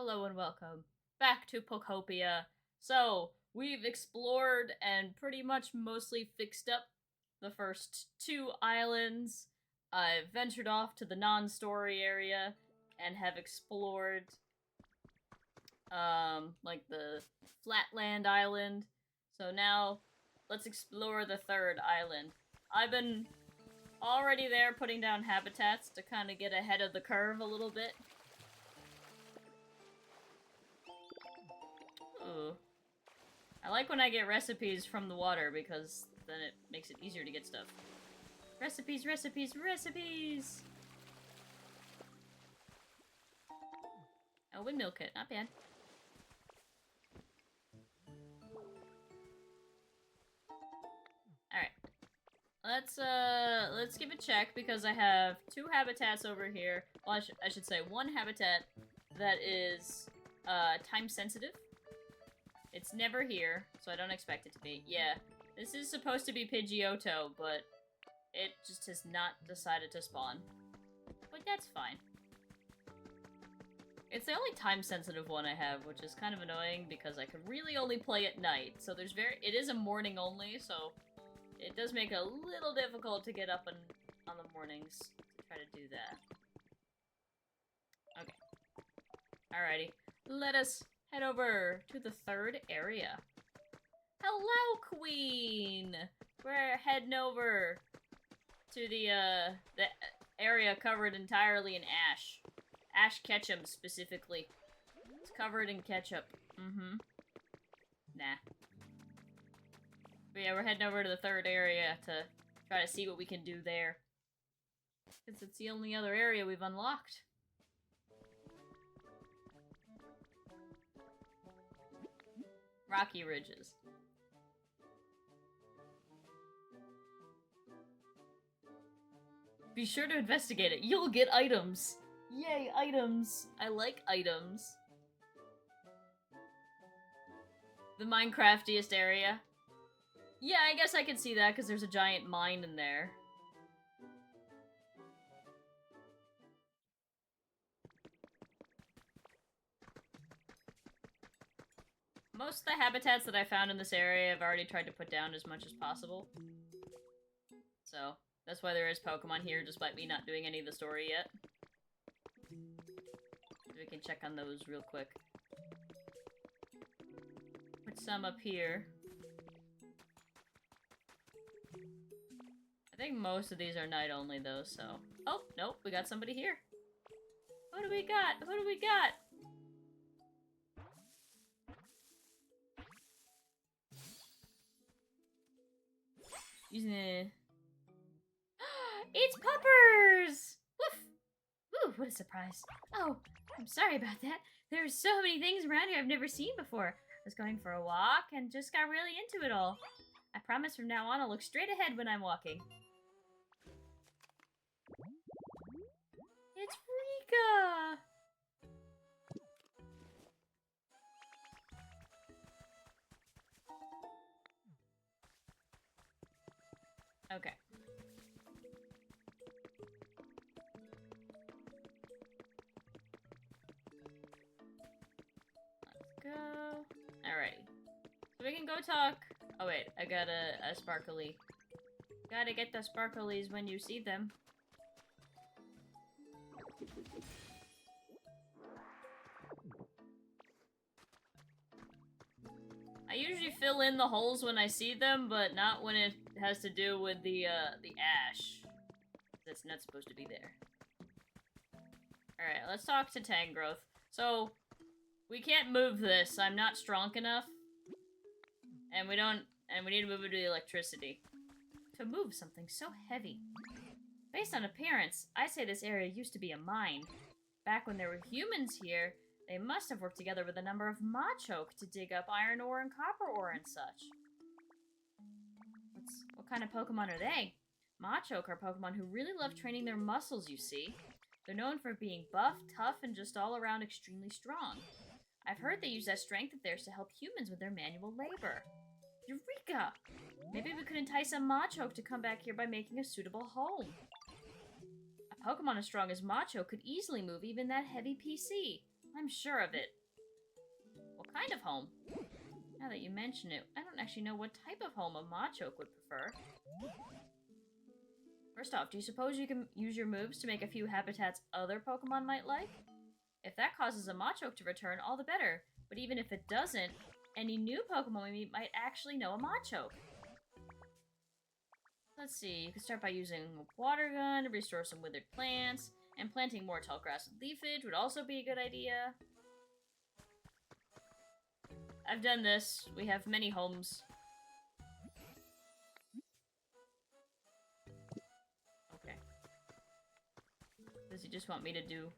Hello and welcome back to Pokopia. So, we've explored and pretty much mostly fixed up the first two islands. I've ventured off to the non-story area and have explored, like the Flatland Island. So now, let's explore the third island. I've been already there putting down habitats to kind of get ahead of the curve a little bit. Ooh. I like when I get recipes from the water because then it makes it easier to get stuff. Recipes, recipes, recipes! Oh, windmill kit, not bad. Alright. Let's give a check because I have two habitats over here. Well, I should say one habitat that is, time sensitive. It's never here, so I don't expect it to be. Yeah, this is supposed to be Pidgeotto, but it just has not decided to spawn. But that's fine. It's the only time-sensitive one I have, which is kind of annoying because I could really only play at night. So it is a morning only, so it does make it a little difficult to get up on the mornings to try to do that. Okay. Alrighty. Let us head over to the third area. Hello, Queen! We're heading over to the area covered entirely in ash. Ash ketchum, specifically. It's covered in ketchup. Mm-hmm. Nah. But yeah, we're heading over to the third area to try to see what we can do there. Because it's the only other area we've unlocked. Rocky ridges. Be sure to investigate it. You'll get items. Yay, items. I like items. The Minecraftiest area. Yeah, I guess I can see that because there's a giant mine in there. Most of the habitats that I found in this area I've already tried to put down as much as possible. So, that's why there is Pokemon here, despite me not doing any of the story yet. We can check on those real quick. Put some up here. I think most of these are night only though, so... Oh, nope, we got somebody here. What do we got? What do we got? Using the... It's Puppers! Woof! Ooh, what a surprise. Oh, I'm sorry about that. There's so many things around here I've never seen before. I was going for a walk and just got really into it all. I promise from now on I'll look straight ahead when I'm walking. It's Rika! Okay. Let's go. Alrighty. So we can go talk. Oh wait, I got a sparkly. Gotta get the sparklies when you see them. I usually fill in the holes when I see them, but not when it has to do with the ash. That's not supposed to be there. Alright, let's talk to Tangrowth. So, we can't move this. I'm not strong enough. And we need to move it to the electricity. To move something so heavy. Based on appearance, I say this area used to be a mine. Back when there were humans here, they must have worked together with a number of Machoke to dig up iron ore and copper ore and such. What kind of Pokemon are they? Machoke are Pokemon who really love training their muscles, you see. They're known for being buff, tough, and just all around extremely strong. I've heard they use that strength of theirs to help humans with their manual labor. Eureka! Maybe we could entice a Machoke to come back here by making a suitable home. A Pokemon as strong as Machoke could easily move even that heavy PC. I'm sure of it. What kind of home? Now that you mention it, I don't actually know what type of home a Machoke would prefer. First off, do you suppose you can use your moves to make a few habitats other Pokemon might like? If that causes a Machoke to return, all the better. But even if it doesn't, any new Pokemon we meet might actually know a Machoke. Let's see, you can start by using a water gun to restore some withered plants, and planting more tall grass with leafage would also be a good idea. I've done this. We have many homes. Okay. Does he just want me to do...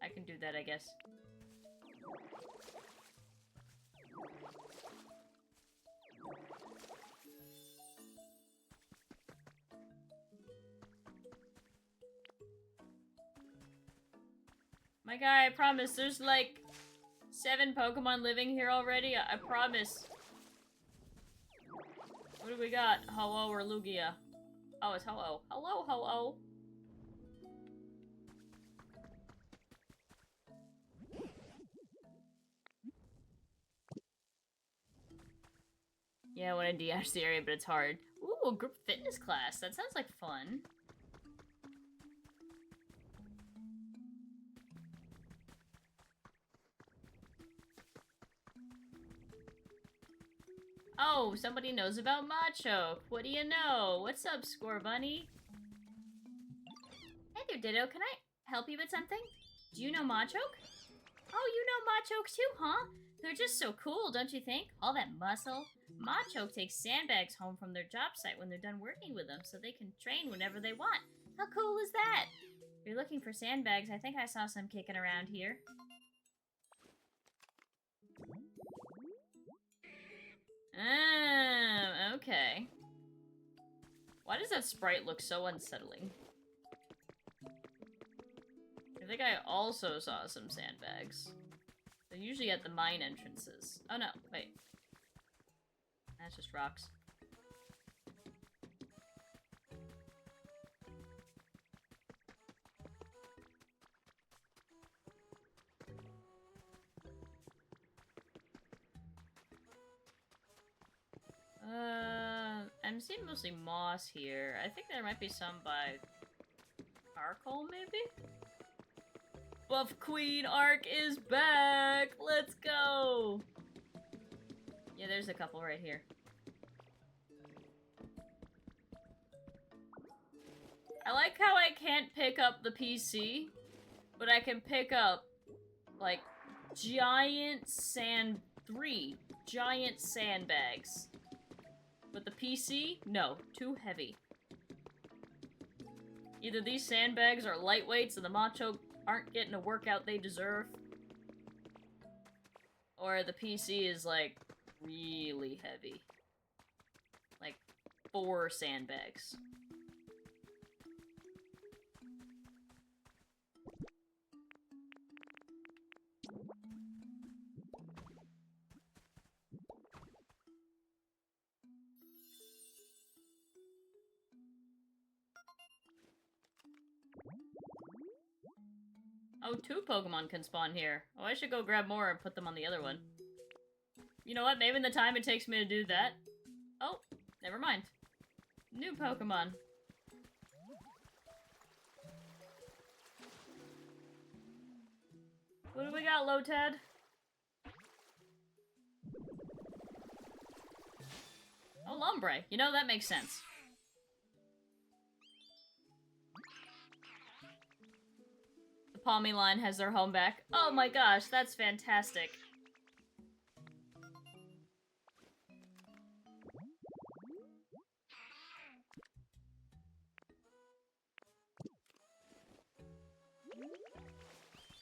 I can do that, I guess. My guy, I promise, there's like 7 Pokemon living here already. I promise. What do we got? Ho-Oh or Lugia? Oh, it's Ho-Oh. Hello, Ho-Oh. Yeah, I want to DH the area, but it's hard. Ooh, a group fitness class. That sounds like fun. Oh, somebody knows about Machoke. What do you know? What's up, Score Bunny? Hey there, Ditto. Can I help you with something? Do you know Machoke? Oh, you know Machoke too, huh? They're just so cool, don't you think? All that muscle. Machoke takes sandbags home from their job site when they're done working with them, so they can train whenever they want. How cool is that? If you're looking for sandbags, I think I saw some kicking around here. Okay. Why does that sprite look so unsettling? I think I also saw some sandbags. They're usually at the mine entrances. Oh no, wait. That's just rocks. I'm seeing mostly moss here. I think there might be some by Arcole, maybe? Buff Queen Arc is back! Let's go! Yeah, there's a couple right here. I like how I can't pick up the PC, but I can pick up, like, giant sandbags. But the PC? No, too heavy. Either these sandbags are lightweights and the Machoke aren't getting a workout they deserve, or the PC is, like, really heavy. Like, 4 sandbags. Oh, 2 Pokemon can spawn here. Oh, I should go grab more and put them on the other one. You know what? Maybe in the time it takes me to do that... Oh, never mind. New Pokemon. What do we got, Lotad? Oh, Lombre. You know, that makes sense. The Palmy line has their home back. Oh my gosh, that's fantastic.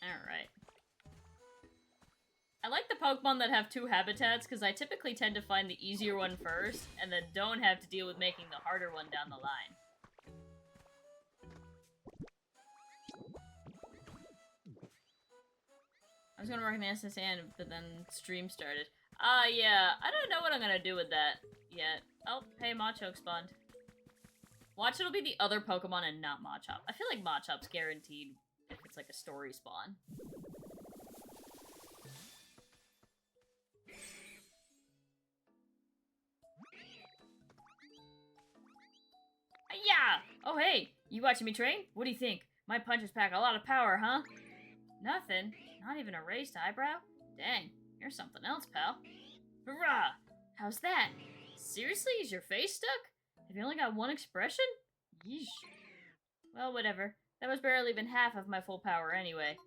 Alright. I like the Pokemon that have 2 habitats, because I typically tend to find the easier one first, and then don't have to deal with making the harder one down the line. I was gonna work in the SSN, but then stream started. Yeah, I don't know what I'm gonna do with that yet. Oh, hey, Machoke spawned. Watch, it'll be the other Pokemon and not Machop. I feel like Machop's guaranteed if it's like a story spawn. watching me train? What do you think? My punches pack a lot of power, huh? Nothing? Not even a raised eyebrow? Dang, you're something else, pal. Hurrah! How's that? Seriously, is your face stuck? Have you only got one expression? Yeesh. Well, whatever. That was barely even half of my full power anyway.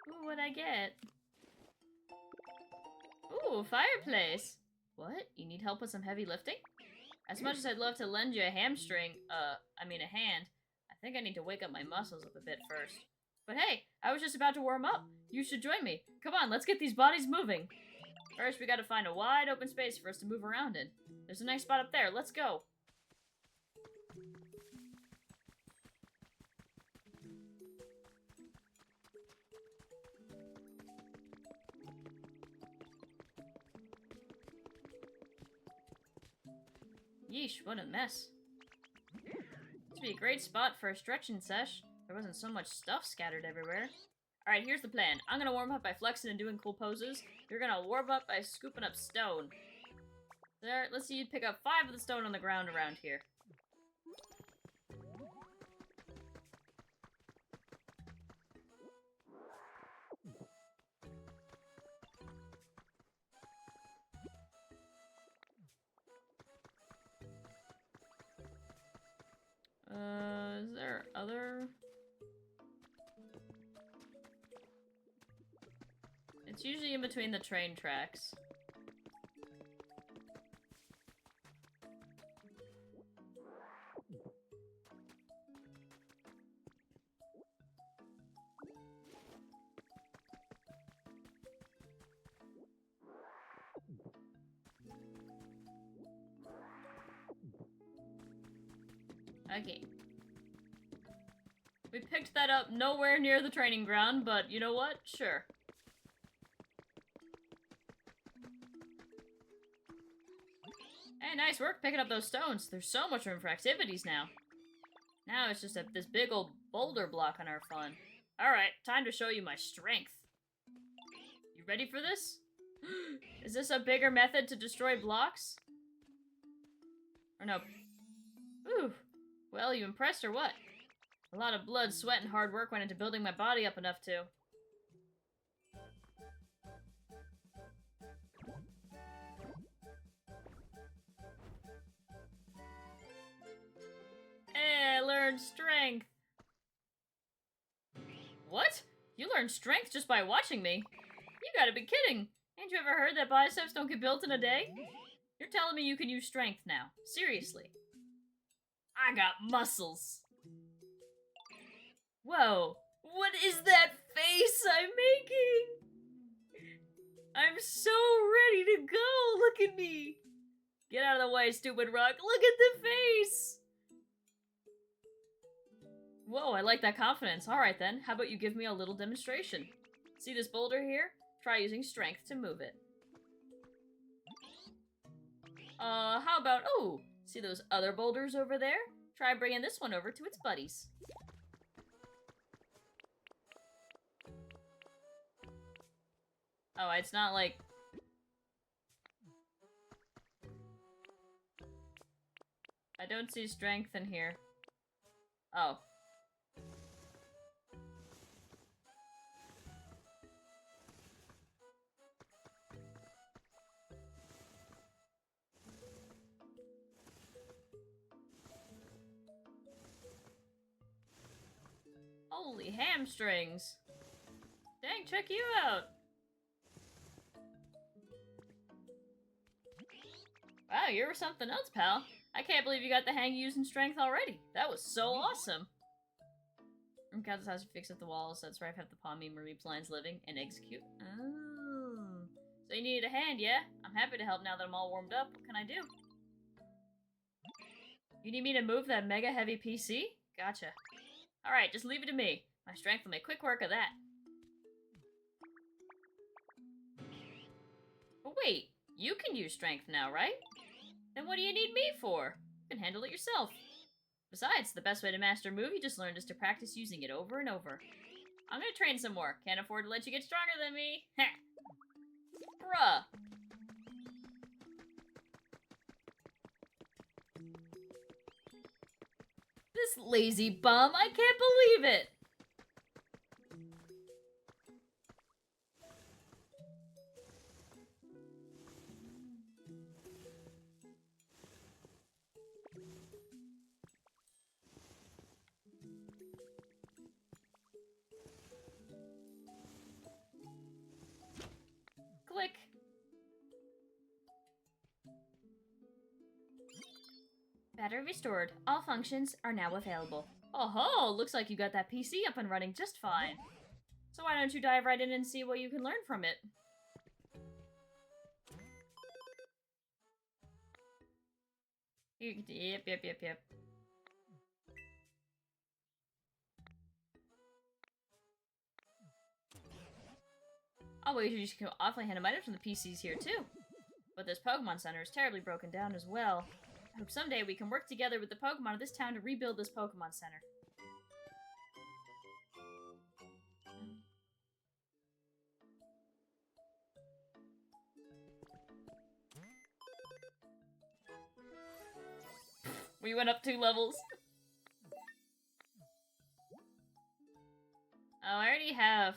Ooh, what'd I get? Ooh, fireplace! What? You need help with some heavy lifting? As much as I'd love to lend you a hamstring, a hand, I think I need to wake up my muscles up a bit first. But hey, I was just about to warm up. You should join me. Come on, let's get these bodies moving. First, we gotta find a wide open space for us to move around in. There's a nice spot up there. Let's go. Yeesh, what a mess. This would be a great spot for a stretching sesh. There wasn't so much stuff scattered everywhere. Alright, here's the plan. I'm gonna warm up by flexing and doing cool poses. You're gonna warm up by scooping up stone. There, let's see you pick up 5 of the stone on the ground around here. Is there other... It's usually in between the train tracks. Okay. We picked that up nowhere near the training ground, but you know what? Sure. Hey, nice work picking up those stones. There's so much room for activities now. Now it's just this big old boulder block on our fun. Alright, time to show you my strength. You ready for this? Is this a bigger method to destroy blocks? Or no? Ooh. Well, you impressed or what? A lot of blood, sweat, and hard work went into building my body up enough to. Hey, I learned strength. What? You learned strength just by watching me? You gotta be kidding. Ain't you ever heard that biceps don't get built in a day? You're telling me you can use strength now. Seriously. I got muscles. Whoa, what is that face I'm making? I'm so ready to go. Look at me. Get out of the way, stupid rock. Look at the face. Whoa, I like that confidence. Alright then, how about you give me a little demonstration? See this boulder here? Try using strength to move it. How about, oh, see those other boulders over there? Try bringing this one over to its buddies. Oh, it's not like... I don't see strength in here. Oh. Holy hamstrings. Dang, check you out. Wow, you're something else, pal. I can't believe you got the hang of using strength already. That was so awesome. From Kansas has to fix up the walls. That's where I have the palm meme where lines living and execute. Oh. So you needed a hand, yeah? I'm happy to help now that I'm all warmed up. What can I do? You need me to move that mega heavy PC? Gotcha. Alright, just leave it to me. My strength will make quick work of that. But wait, you can use strength now, right? Then what do you need me for? You can handle it yourself. Besides, the best way to master a move you just learned is to practice using it over and over. I'm gonna train some more. Can't afford to let you get stronger than me. Heh. Bruh. This lazy bum, I can't believe it! Click. Battery restored. All functions are now available. Oh ho! Looks like you got that PC up and running just fine. So why don't you dive right in and see what you can learn from it? Yep. I'll wager you can offline hand items from the PCs here too. But this Pokemon Center is terribly broken down as well. I hope someday we can work together with the Pokemon of this town to rebuild this Pokemon Center. We went up 2 levels. Oh, I already have.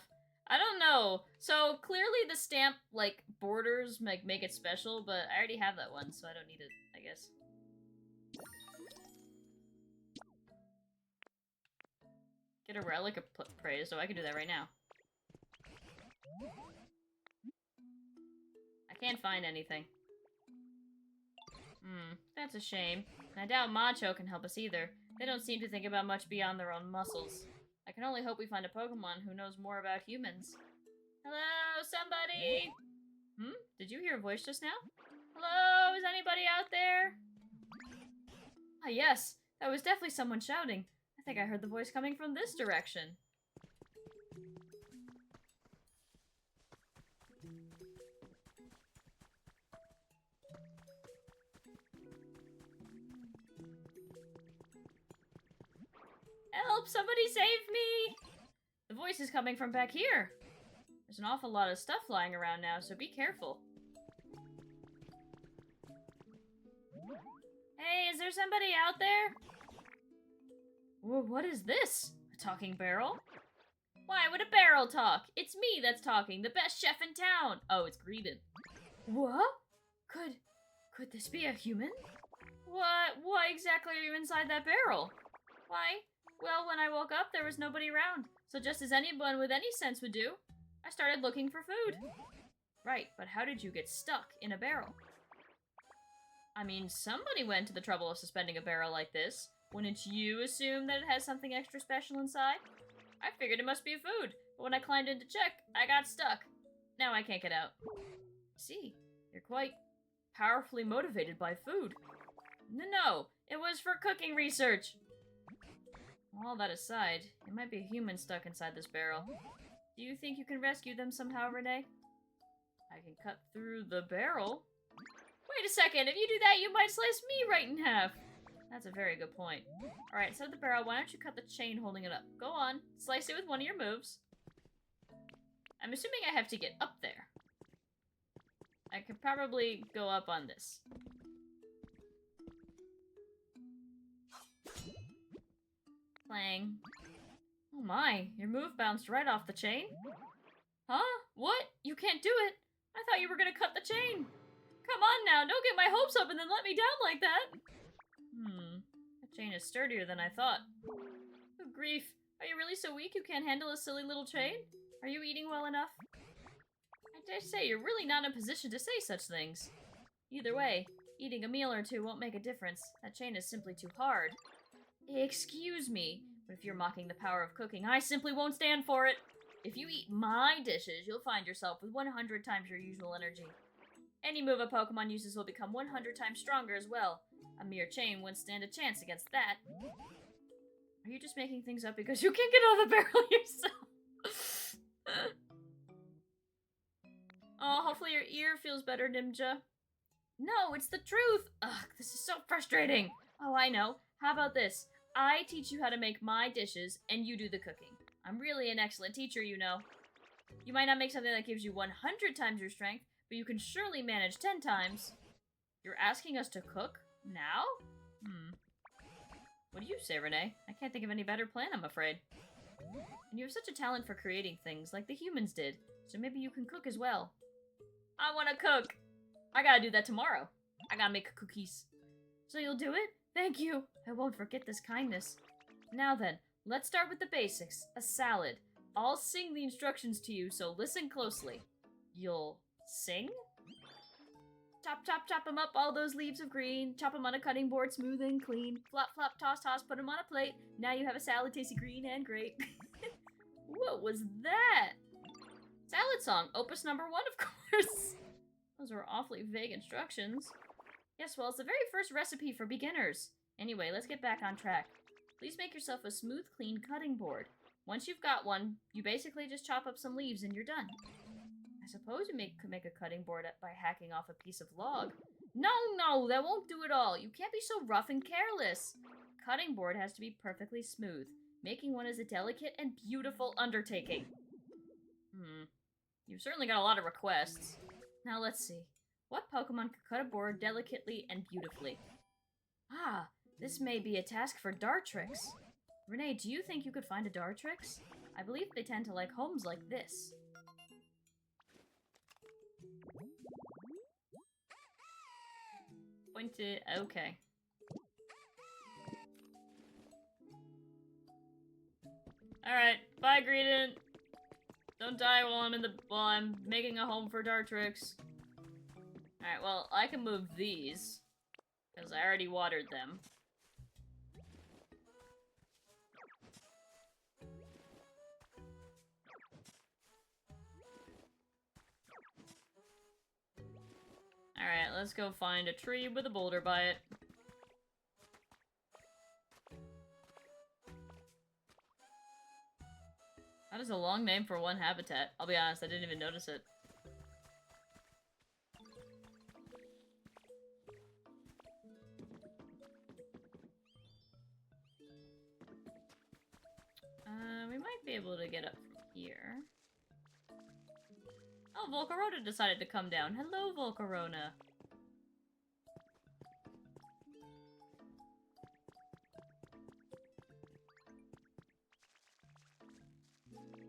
I don't know. So, clearly the stamp, like, borders make it special, but I already have that one, so I don't need it, I guess. Get a relic of praise, so I can do that right now. I can't find anything. That's a shame. And I doubt Macho can help us either. They don't seem to think about much beyond their own muscles. I can only hope we find a Pokemon who knows more about humans. Hello, somebody! Did you hear a voice just now? Hello, is anybody out there? Ah, yes. That was definitely someone shouting. I think I heard the voice coming from this direction. Help! Somebody save me! The voice is coming from back here. There's an awful lot of stuff flying around now, so be careful. Hey, is there somebody out there? Whoa, what is this? A talking barrel? Why would a barrel talk? It's me that's talking, the best chef in town! Oh, it's greeted. What? Could this be a human? Why exactly are you inside that barrel? Why? Well, when I woke up, there was nobody around. So just as anyone with any sense would do, I started looking for food. Right, but how did you get stuck in a barrel? I mean, somebody went to the trouble of suspending a barrel like this. Wouldn't you assume that it has something extra special inside? I figured it must be food, but when I climbed in to check, I got stuck. Now I can't get out. See, you're quite powerfully motivated by food. No, it was for cooking research. All that aside, it might be a human stuck inside this barrel. Do you think you can rescue them somehow, Renee? I can cut through the barrel? Wait a second, if you do that, you might slice me right in half. That's a very good point. Alright, instead of the barrel, why don't you cut the chain holding it up? Go on, slice it with one of your moves. I'm assuming I have to get up there. I could probably go up on this. Clang. Oh my, your move bounced right off the chain? Huh? What? You can't do it? I thought you were gonna cut the chain. Come on now, don't get my hopes up and then let me down like that. That chain is sturdier than I thought. Good grief. Are you really so weak you can't handle a silly little chain? Are you eating well enough? I dare say you're really not in a position to say such things. Either way, eating a meal or two won't make a difference. That chain is simply too hard. Excuse me, but if you're mocking the power of cooking, I simply won't stand for it. If you eat my dishes, you'll find yourself with 100 times your usual energy. Any move a Pokemon uses will become 100 times stronger as well. A mere chain wouldn't stand a chance against that. Are you just making things up because you can't get out of the barrel yourself? Oh, hopefully your ear feels better, Nimja. No, it's the truth! Ugh, this is so frustrating! Oh, I know. How about this? I teach you how to make my dishes, and you do the cooking. I'm really an excellent teacher, you know. You might not make something that gives you 100 times your strength, but you can surely manage 10 times. You're asking us to cook? Now? What do you say, Renee? I can't think of any better plan, I'm afraid. And you have such a talent for creating things, like the humans did, so maybe you can cook as well. I want to cook! I gotta do that tomorrow. I gotta make cookies. So you'll do it? Thank you! I won't forget this kindness. Now then, let's start with the basics. A salad. I'll sing the instructions to you, so listen closely. You'll sing? Chop, chop, chop them up, all those leaves of green. Chop them on a cutting board, smooth and clean. Flop, flop, toss, toss, put them on a plate. Now you have a salad, tasty green and great. What was that? Salad song, opus number 1, of course. Those were awfully vague instructions. Yes, well, it's the very first recipe for beginners. Anyway, let's get back on track. Please make yourself a smooth, clean cutting board. Once you've got one, you basically just chop up some leaves and you're done. I suppose you could make a cutting board by hacking off a piece of log. No, that won't do it all. You can't be so rough and careless. Cutting board has to be perfectly smooth. Making one is a delicate and beautiful undertaking. You've certainly got a lot of requests. Now let's see. What Pokemon could cut a board delicately and beautifully? Ah, this may be a task for Dartrix. Renee, do you think you could find a Dartrix? I believe they tend to like homes like this. Pointed. Okay. Alright, bye, Greedent. Don't die while I'm making a home for Dartrix. Alright, well, I can move these. Because I already watered them. Alright, let's go find a tree with a boulder by it. That is a long name for one habitat. I'll be honest, I didn't even notice it. We might be able to get up from here. Oh, Volcarona decided to come down. Hello, Volcarona.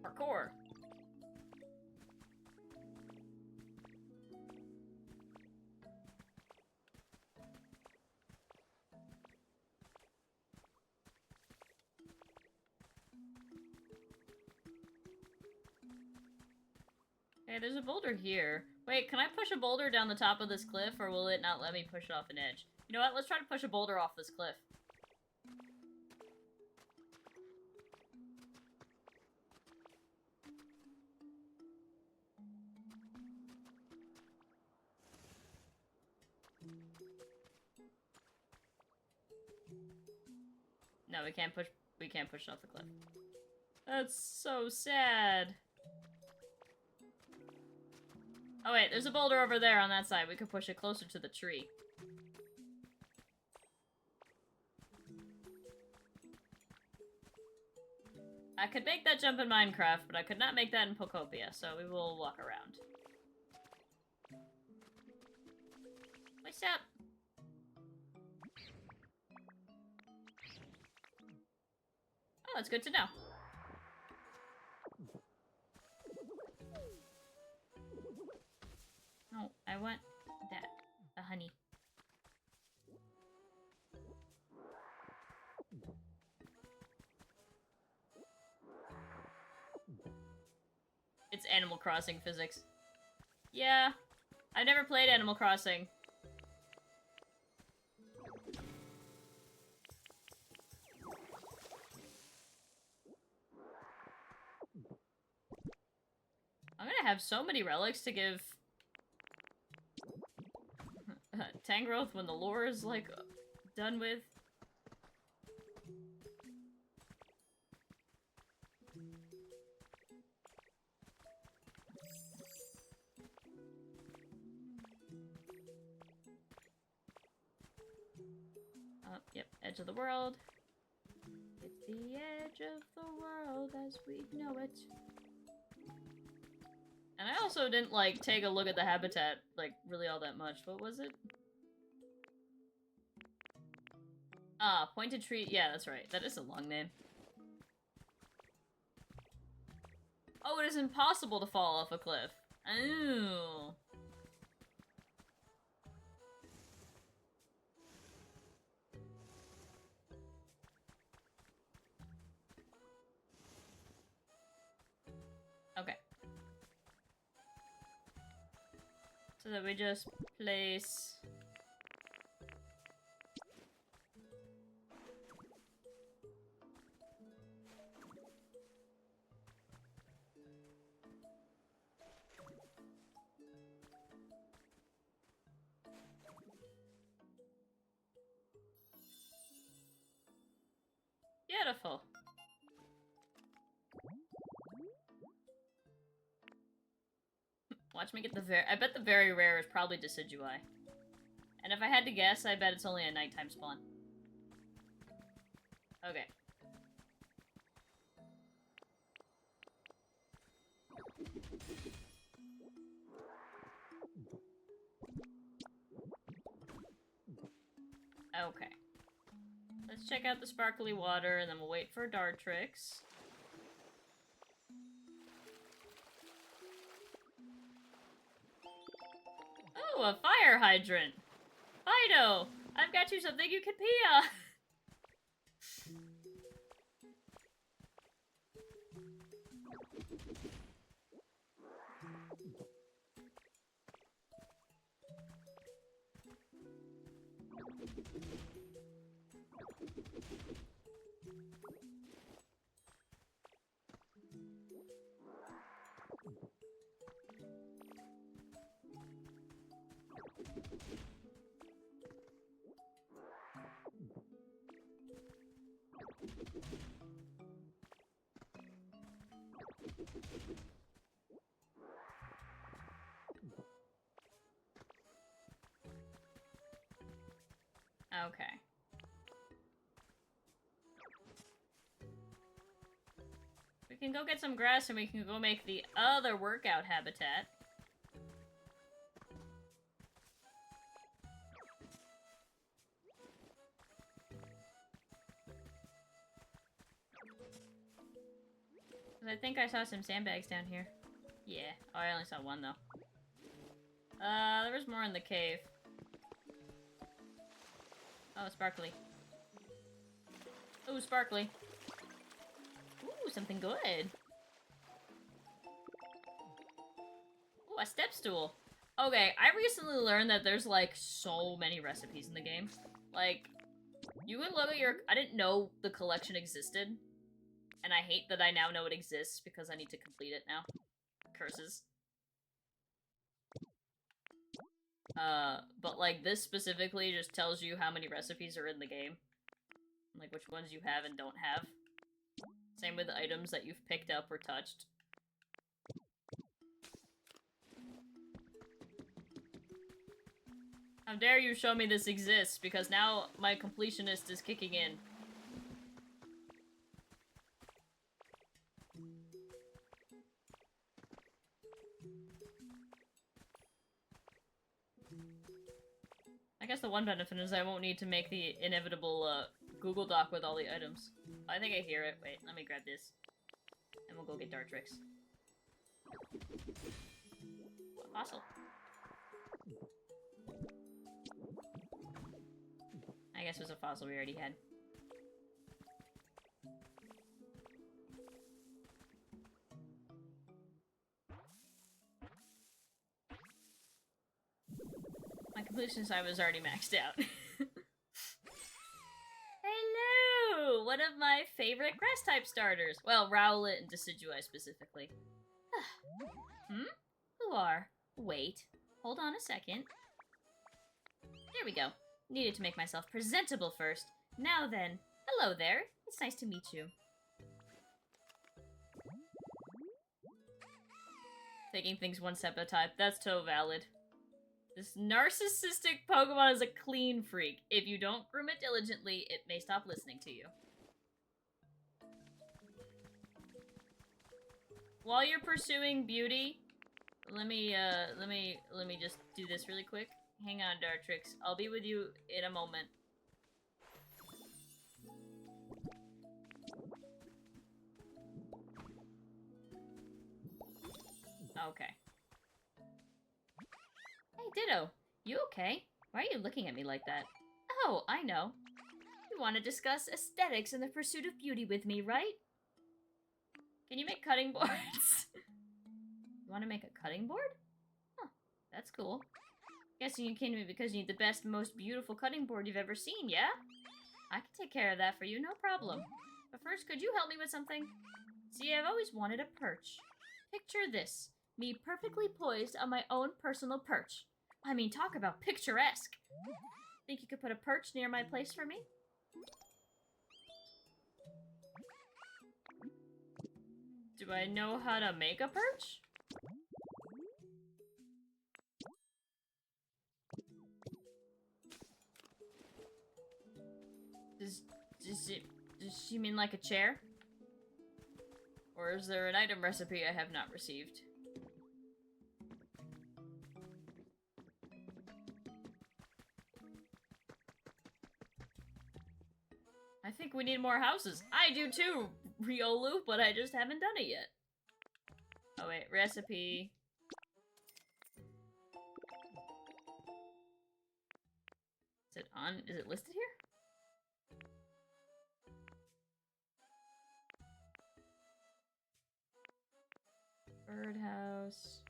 Parkour. Okay, there's a boulder here. Wait, can I push a boulder down the top of this cliff, or will it not let me push it off an edge? You know what? Let's try to push a boulder off this cliff. No, we can't push it off the cliff. That's so sad. Oh wait, there's a boulder over there on that side. We could push it closer to the tree. I could make that jump in Minecraft, but I could not make that in Pokopia, so we will walk around. What's up? Oh, that's good to know. No, I want that. The honey. It's Animal Crossing physics. Yeah. I've never played Animal Crossing. I'm gonna have so many relics to give Tangrowth when the lore is, like, done with. Yep, edge of the world. It's the edge of the world as we know it. And I also didn't, like, take a look at the habitat, like, really all that much. What was it? Ah, pointed tree. Yeah, that's right. That is a long name. Oh, it is impossible to fall off a cliff. Oh. Okay. So that we just place... Beautiful. Watch me get the I bet the very rare is probably Decidui. And if I had to guess, I bet it's only a nighttime spawn. Okay. Okay. Let's check out the sparkly water, and then we'll wait for Dartrix. Oh, a fire hydrant! Fido! I've got you something you can pee on! Okay. We can go get some grass and we can go make the other workout habitat. I think I saw some sandbags down here. Yeah. Oh, I only saw one, though. There was more in the cave. Oh, sparkly. Ooh, sparkly. Ooh, something good. Ooh, a step stool. Okay, I recently learned that there's, like, so many recipes in the game. Like, you can look at your... I didn't know the collection existed. And I hate that I now know it exists because I need to complete it now. Curses. But, like, this specifically just tells you how many recipes are in the game. Like, which ones you have and don't have. Same with items that you've picked up or touched. How dare you show me this exists, because now my completionist is kicking in. I guess the one benefit is I won't need to make the inevitable, Google Doc with all the items. I think I hear it. Wait, let me grab this. And we'll go get Dartrix. Fossil. I guess it was a fossil we already had. My completion time was already maxed out. Hello! One of my favorite grass type starters. Well, Rowlet and Decidui specifically. Hmm? Who are? Wait. Hold on a second. There we go. Needed to make myself presentable first. Now then. Hello there. It's nice to meet you. Taking things one step at a time. That's so valid. This narcissistic Pokemon is a clean freak. If you don't groom it diligently, it may stop listening to you. while you're pursuing beauty, let me just do this really quick. Hang on, Dartrix. I'll be with you in a moment. Okay. Hey, Ditto. You okay? Why are you looking at me like that? Oh, I know. You want to discuss aesthetics and the pursuit of beauty with me, right? Can you make cutting boards? You want to make a cutting board? Huh, that's cool. Guessing you came to me because you need the best, most beautiful cutting board you've ever seen, yeah? I can take care of that for you, no problem. But first, could you help me with something? See, I've always wanted a perch. Picture this. Me perfectly poised on my own personal perch. I mean, talk about picturesque. Think you could put a perch near my place for me? Do I know how to make a perch? Does she mean like a chair? Or is there an item recipe I have not received? I think we need more houses. I do too, Riolu, but I just haven't done it yet. Oh wait, recipe. Is it listed here? Birdhouse.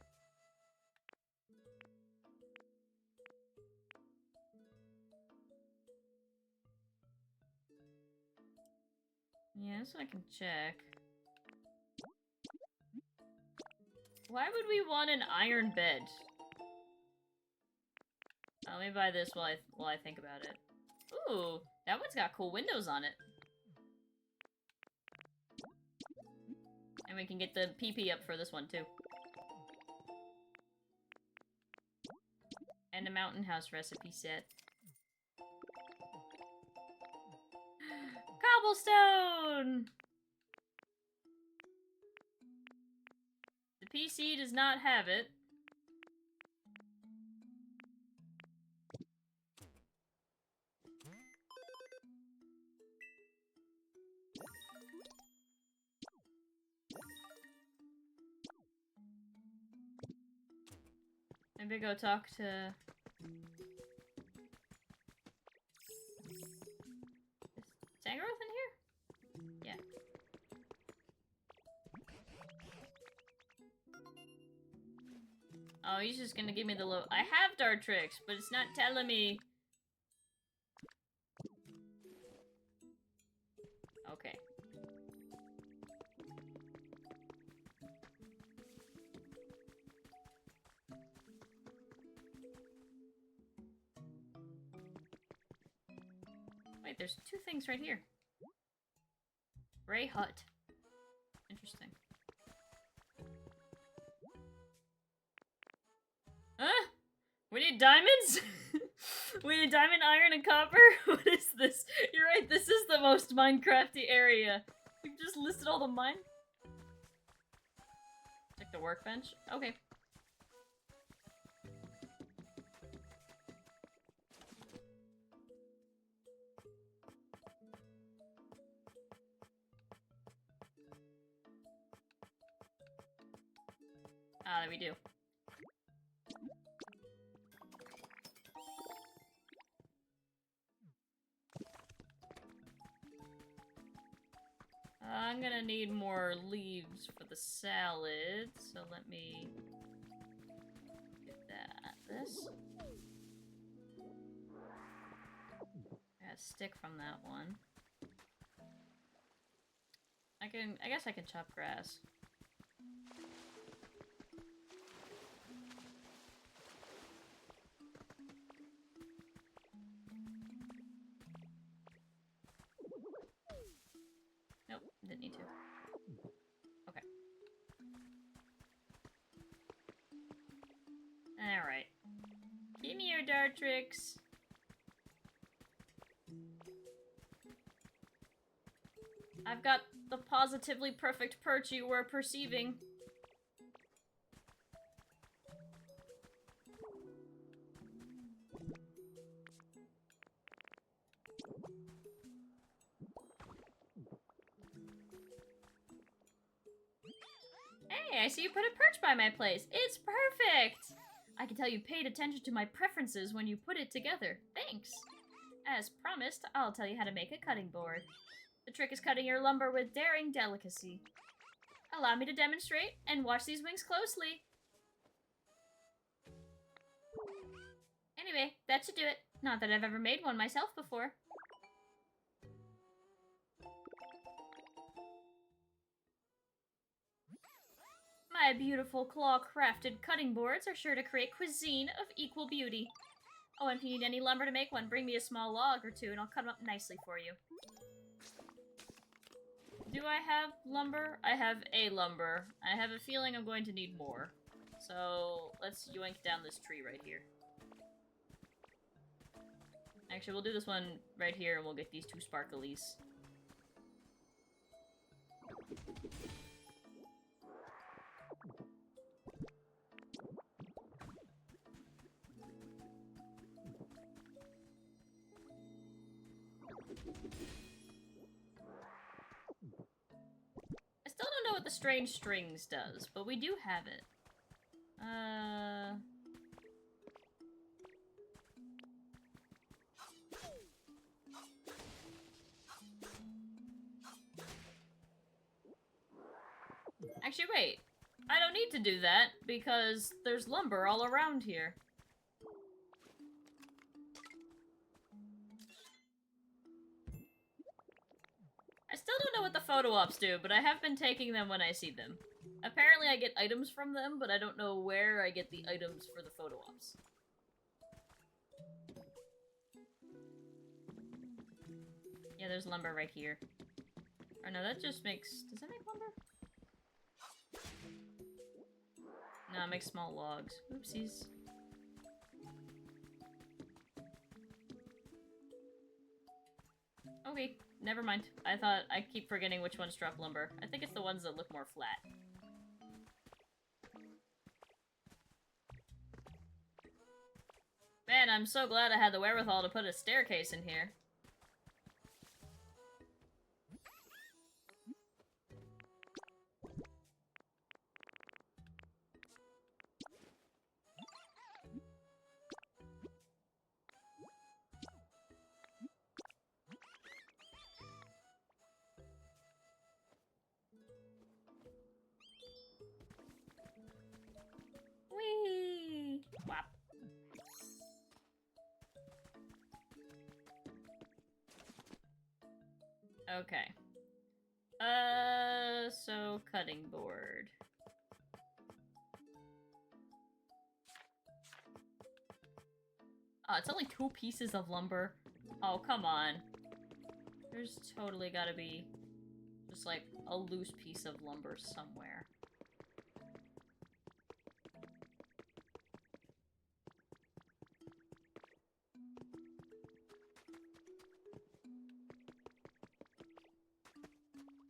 Yeah, so I can check. Why would we want an iron bed? Let me buy this while I think about it. Ooh, that one's got cool windows on it. And we can get the PP up for this one too. And a mountain house recipe set. Cobblestone! The PC does not have it. Maybe go talk to... Is Tangrowth in here? Yeah. Oh, he's just gonna give me the low... I have Dartrix, but it's not telling me... Okay. Wait, there's two things right here. Gray hut. Interesting. Huh? We need diamonds? We need diamond, iron, and copper? What is this? You're right, this is the most Minecrafty area. You've just listed all the mine... Check the workbench? Okay. Ah, there we do. I'm gonna need more leaves for the salad, so let me get that. This. I got a stick from that one. I guess I can chop grass. Nope, didn't need to. Okay. Alright. Give me your Dartrix. I've got the positively perfect perch you were perceiving. see you put a perch by my place. It's perfect! I can tell you paid attention to my preferences when you put it together. Thanks. As promised, I'll tell you how to make a cutting board. The trick is cutting your lumber with daring delicacy. Allow me to demonstrate, and watch these wings closely. Anyway, that should do it. Not that I've ever made one myself before. My beautiful claw-crafted cutting boards are sure to create cuisine of equal beauty. Oh, and if you need any lumber to make one, bring me a small log or two and I'll cut them up nicely for you. Do I have lumber? I have a lumber. I have a feeling I'm going to need more. So, let's yoink down this tree right here. Actually, we'll do this one right here and we'll get these two sparklies. I still don't know what the strange strings does, but we do have it. Actually, wait. I don't need to do that, because there's lumber all around here. I still don't know what the photo ops do, but I have been taking them when I see them. Apparently I get items from them, but I don't know where I get the items for the photo ops. Yeah, there's lumber right here. Or no, that just makes... Does that make lumber? No, it makes small logs. Oopsies. Okay, never mind. I keep forgetting which ones drop lumber. I think it's the ones that look more flat. Man, I'm so glad I had the wherewithal to put a staircase in here. Whee! Whap. Okay. So cutting board. Oh, it's only 2 pieces of lumber. Oh, come on. There's totally gotta be just like a loose piece of lumber somewhere.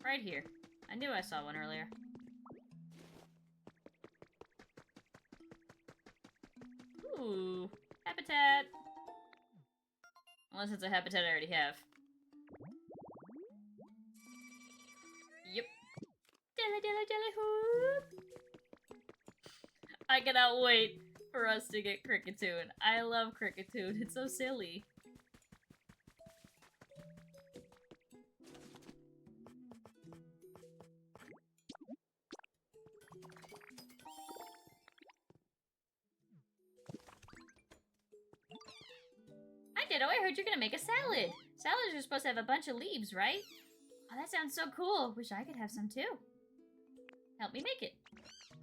Right here. I knew I saw one earlier. Ooh. Habitat! Unless it's a habitat I already have. Yep. Dilly dilly dilly hoop! I cannot wait for us to get Cricketoon. I love Cricketoon. It's so silly. Ditto, I heard you're gonna make a salad. Salads are supposed to have a bunch of leaves, right? Oh, that sounds so cool. Wish I could have some too. Help me make it.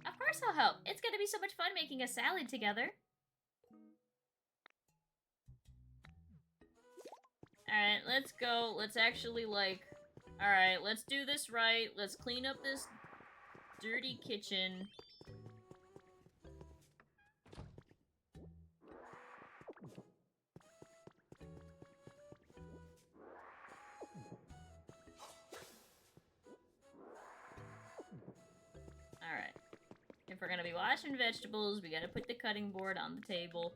Of course I'll help. It's gonna be so much fun making a salad together. Alright, let's go. Let's actually, like... Alright, let's do this right. Let's clean up this dirty kitchen. Alright. If we're gonna be washing vegetables, we gotta put the cutting board on the table.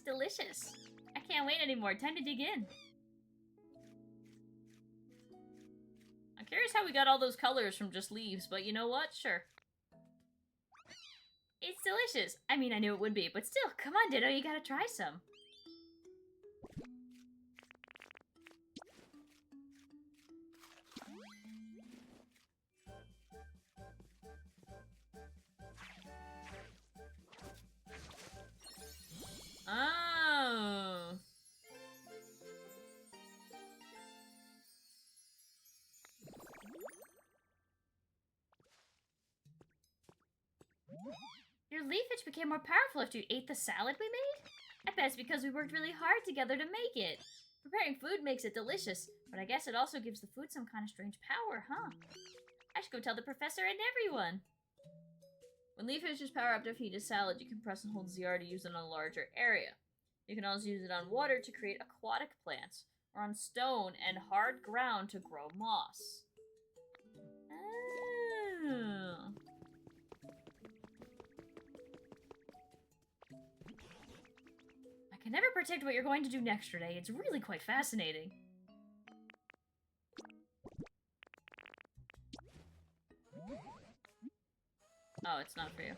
delicious. I can't wait anymore. Time to dig in. I'm curious how we got all those colors from just leaves, but you know what? Sure. It's delicious. I mean, I knew it would be, but still, come on, Ditto, you gotta try some. Oh. Your leafage became more powerful after you ate the salad we made? I bet it's because we worked really hard together to make it. Preparing food makes it delicious, but I guess it also gives the food some kind of strange power, huh? I should go tell the professor and everyone. When leafages power up to feed a salad, you can press and hold ZR to use it on a larger area. You can also use it on water to create aquatic plants, or on stone and hard ground to grow moss. Oh. I can never predict what you're going to do next, Renee. It's really quite fascinating. Oh, it's not for you.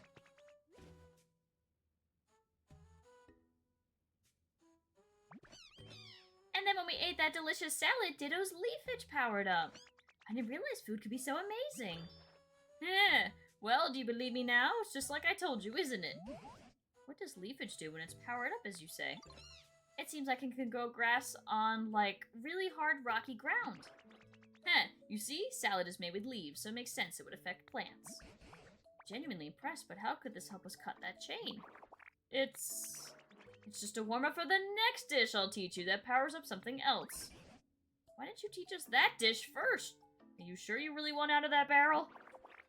And then when we ate that delicious salad, Ditto's leafage powered up. I didn't realize food could be so amazing. Well, do you believe me now? It's just like I told you, isn't it? What does leafage do when it's powered up, as you say? It seems like it can grow grass on, like, really hard rocky ground. You see? Salad is made with leaves, so it makes sense it would affect plants. Genuinely impressed, but how could this help us cut that chain? It's just a warm-up for the next dish I'll teach you that powers up something else. Why didn't you teach us that dish first? Are you sure you really want out of that barrel?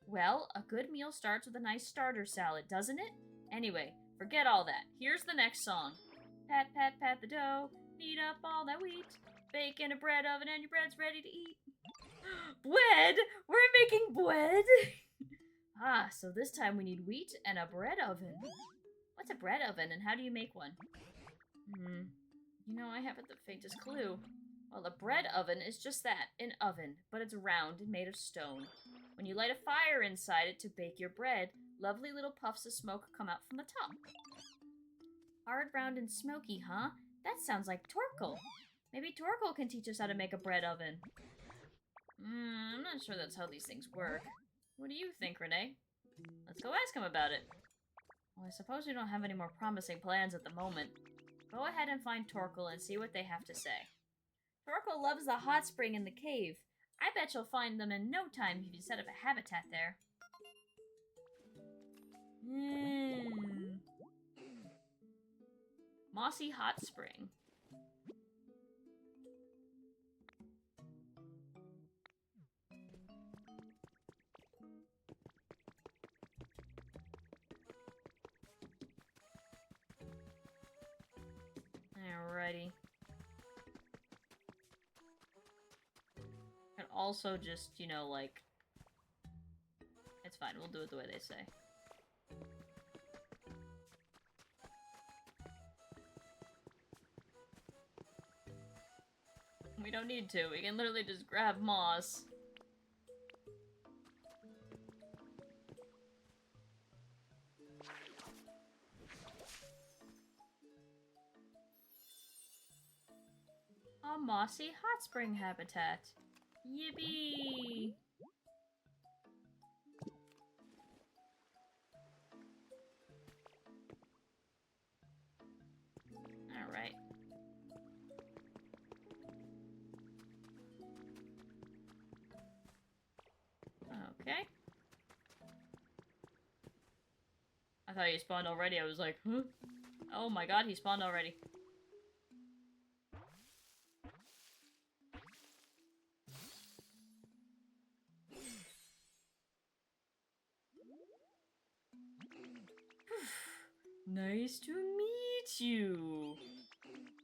Well, a good meal starts with a nice starter salad, doesn't it? Anyway, forget all that. Here's the next song. Pat, pat, pat the dough, knead up all that wheat, bake in a bread oven and your bread's ready to eat. Bread? We're making bread? Ah, so this time we need wheat and a bread oven. What's a bread oven and how do you make one? You know, I haven't the faintest clue. Well, a bread oven is just that, an oven, but it's round and made of stone. When you light a fire inside it to bake your bread, lovely little puffs of smoke come out from the top. Hard, round, and smoky, huh? That sounds like Torkel. Maybe Torkel can teach us how to make a bread oven. I'm not sure that's how these things work. What do you think, Renee? Let's go ask him about it. Well, I suppose we don't have any more promising plans at the moment. Go ahead and find Torkel and see what they have to say. Torkel loves the hot spring in the cave. I bet you'll find them in no time if you set up a habitat there. Mossy hot spring. Alrighty. And also just, you know, like... It's fine, we'll do it the way they say. We don't need to, we can literally just grab moss. A mossy hot spring habitat. Yippee! Alright. Okay. I thought he spawned already. I was like, huh? Oh my god, he spawned already. Nice to meet you.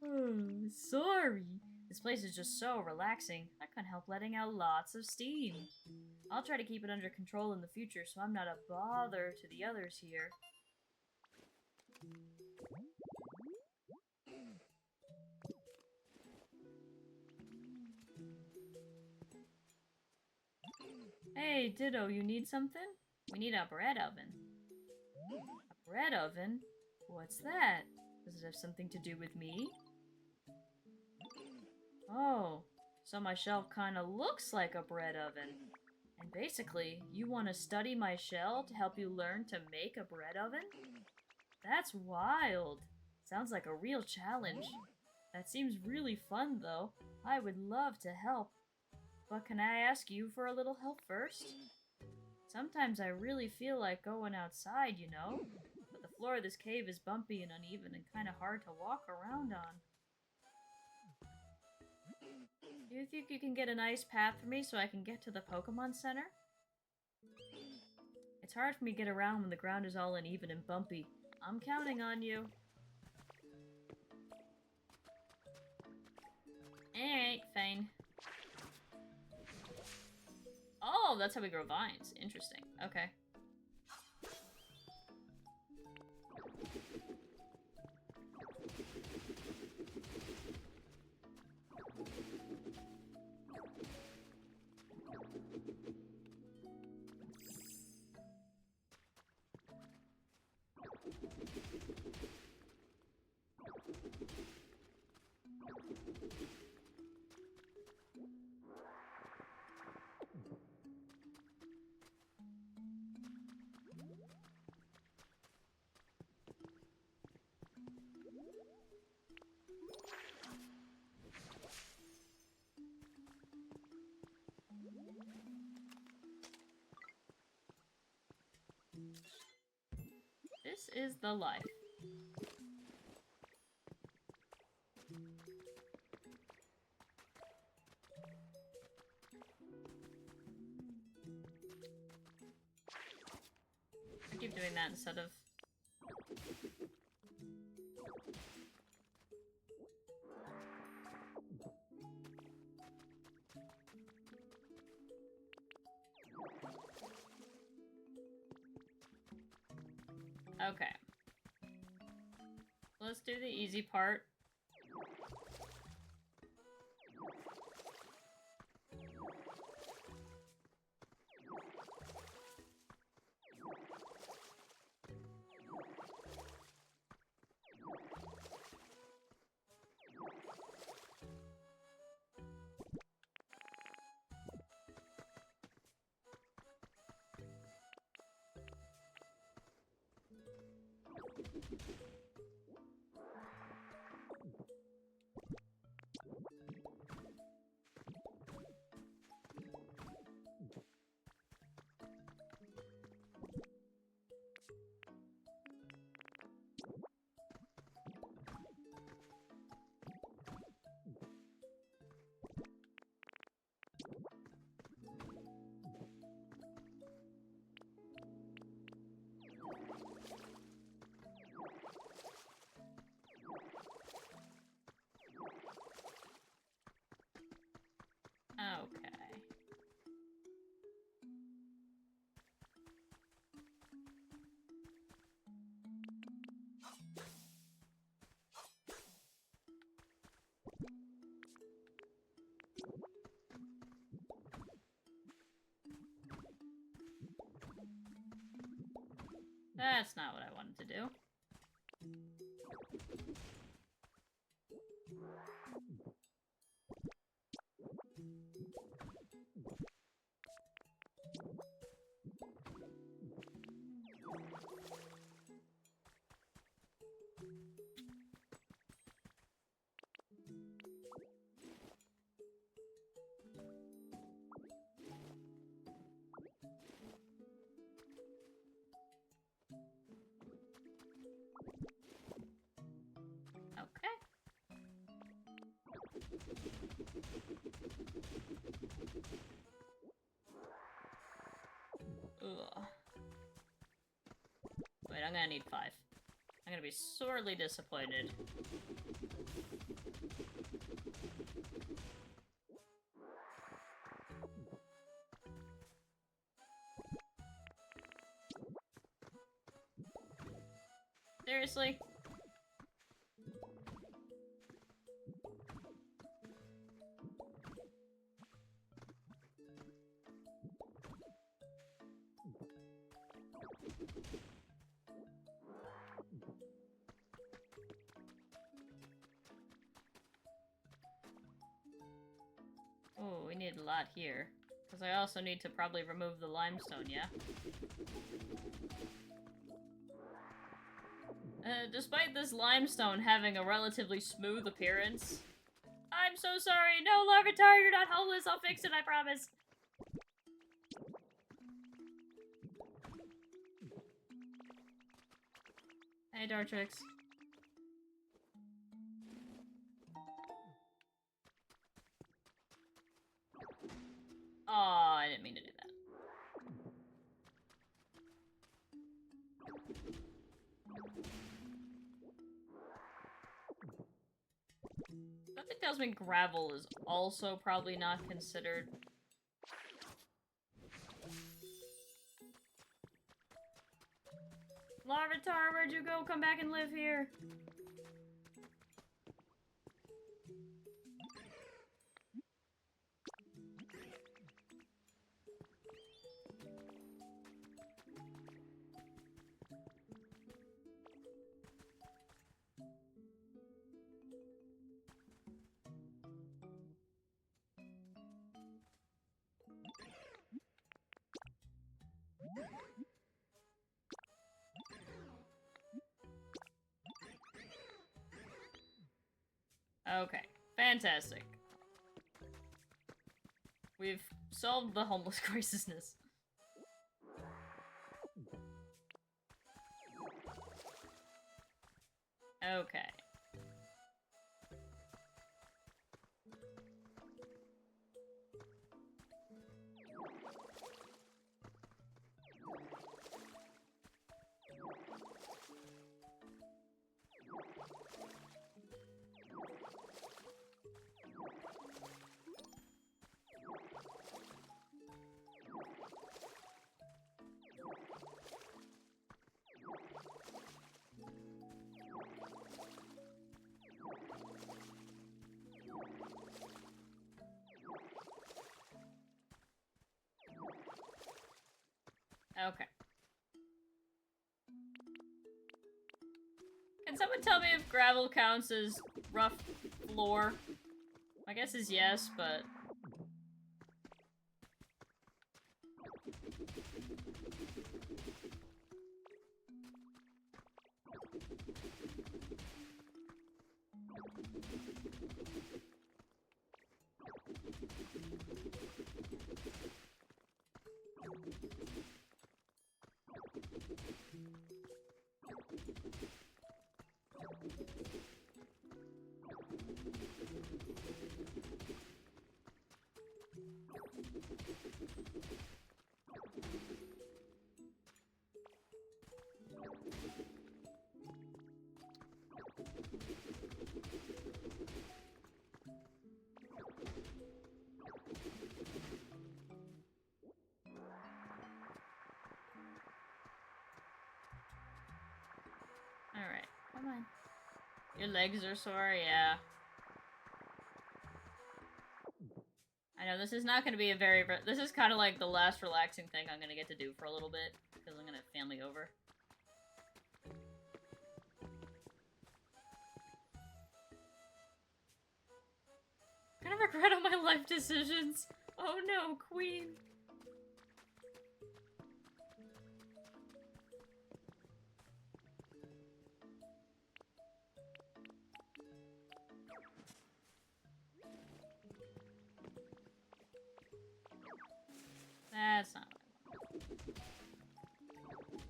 Oh, sorry. This place is just so relaxing. I couldn't help letting out lots of steam. I'll try to keep it under control in the future so I'm not a bother to the others here. Hey, Ditto, you need something? We need a bread oven. A bread oven? What's that? Does it have something to do with me? Oh, so my shelf kinda looks like a bread oven. And basically, you want to study my shell to help you learn to make a bread oven? That's wild. Sounds like a real challenge. That seems really fun, though. I would love to help. But can I ask you for a little help first? Sometimes I really feel like going outside, you know? But the floor of this cave is bumpy and uneven and kind of hard to walk around on. Do you think you can get a nice path for me so I can get to the Pokemon Center? It's hard for me to get around when the ground is all uneven and bumpy. I'm counting on you. Alright, fine. Oh, that's how we grow vines. Interesting. Okay. This is the life. I keep doing that instead of... Okay. Let's do the easy part. Okay. That's not what I wanted to do. Okay. Ugh. Wait, I'm gonna need 5. I'm gonna be sorely disappointed. Seriously? need a lot here. Because I also need to probably remove the limestone, yeah? Despite this limestone having a relatively smooth appearance... I'm so sorry! No, Larvitar, you're not homeless! I'll fix it, I promise! Hey, Dartrix. Aw, I didn't mean to do that. Something tells me gravel is also probably not considered. Larvitar, where'd you go? Come back and live here. Okay, fantastic. We've solved the homeless crisisness. Okay. Okay. Can someone tell me if gravel counts as rough floor? My guess is yes, but... Alright, come on. Your legs are sore, yeah. I know, this is not gonna be a very... This is kind of like the last relaxing thing I'm gonna get to do for a little bit, because I'm gonna have family over. I'm gonna regret all my life decisions. Oh no, Queen. That's not what I want.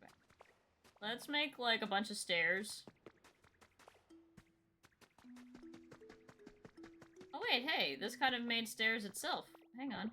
Okay. Let's make, like, a bunch of stairs. Oh wait, hey, this kind of made stairs itself. Hang on.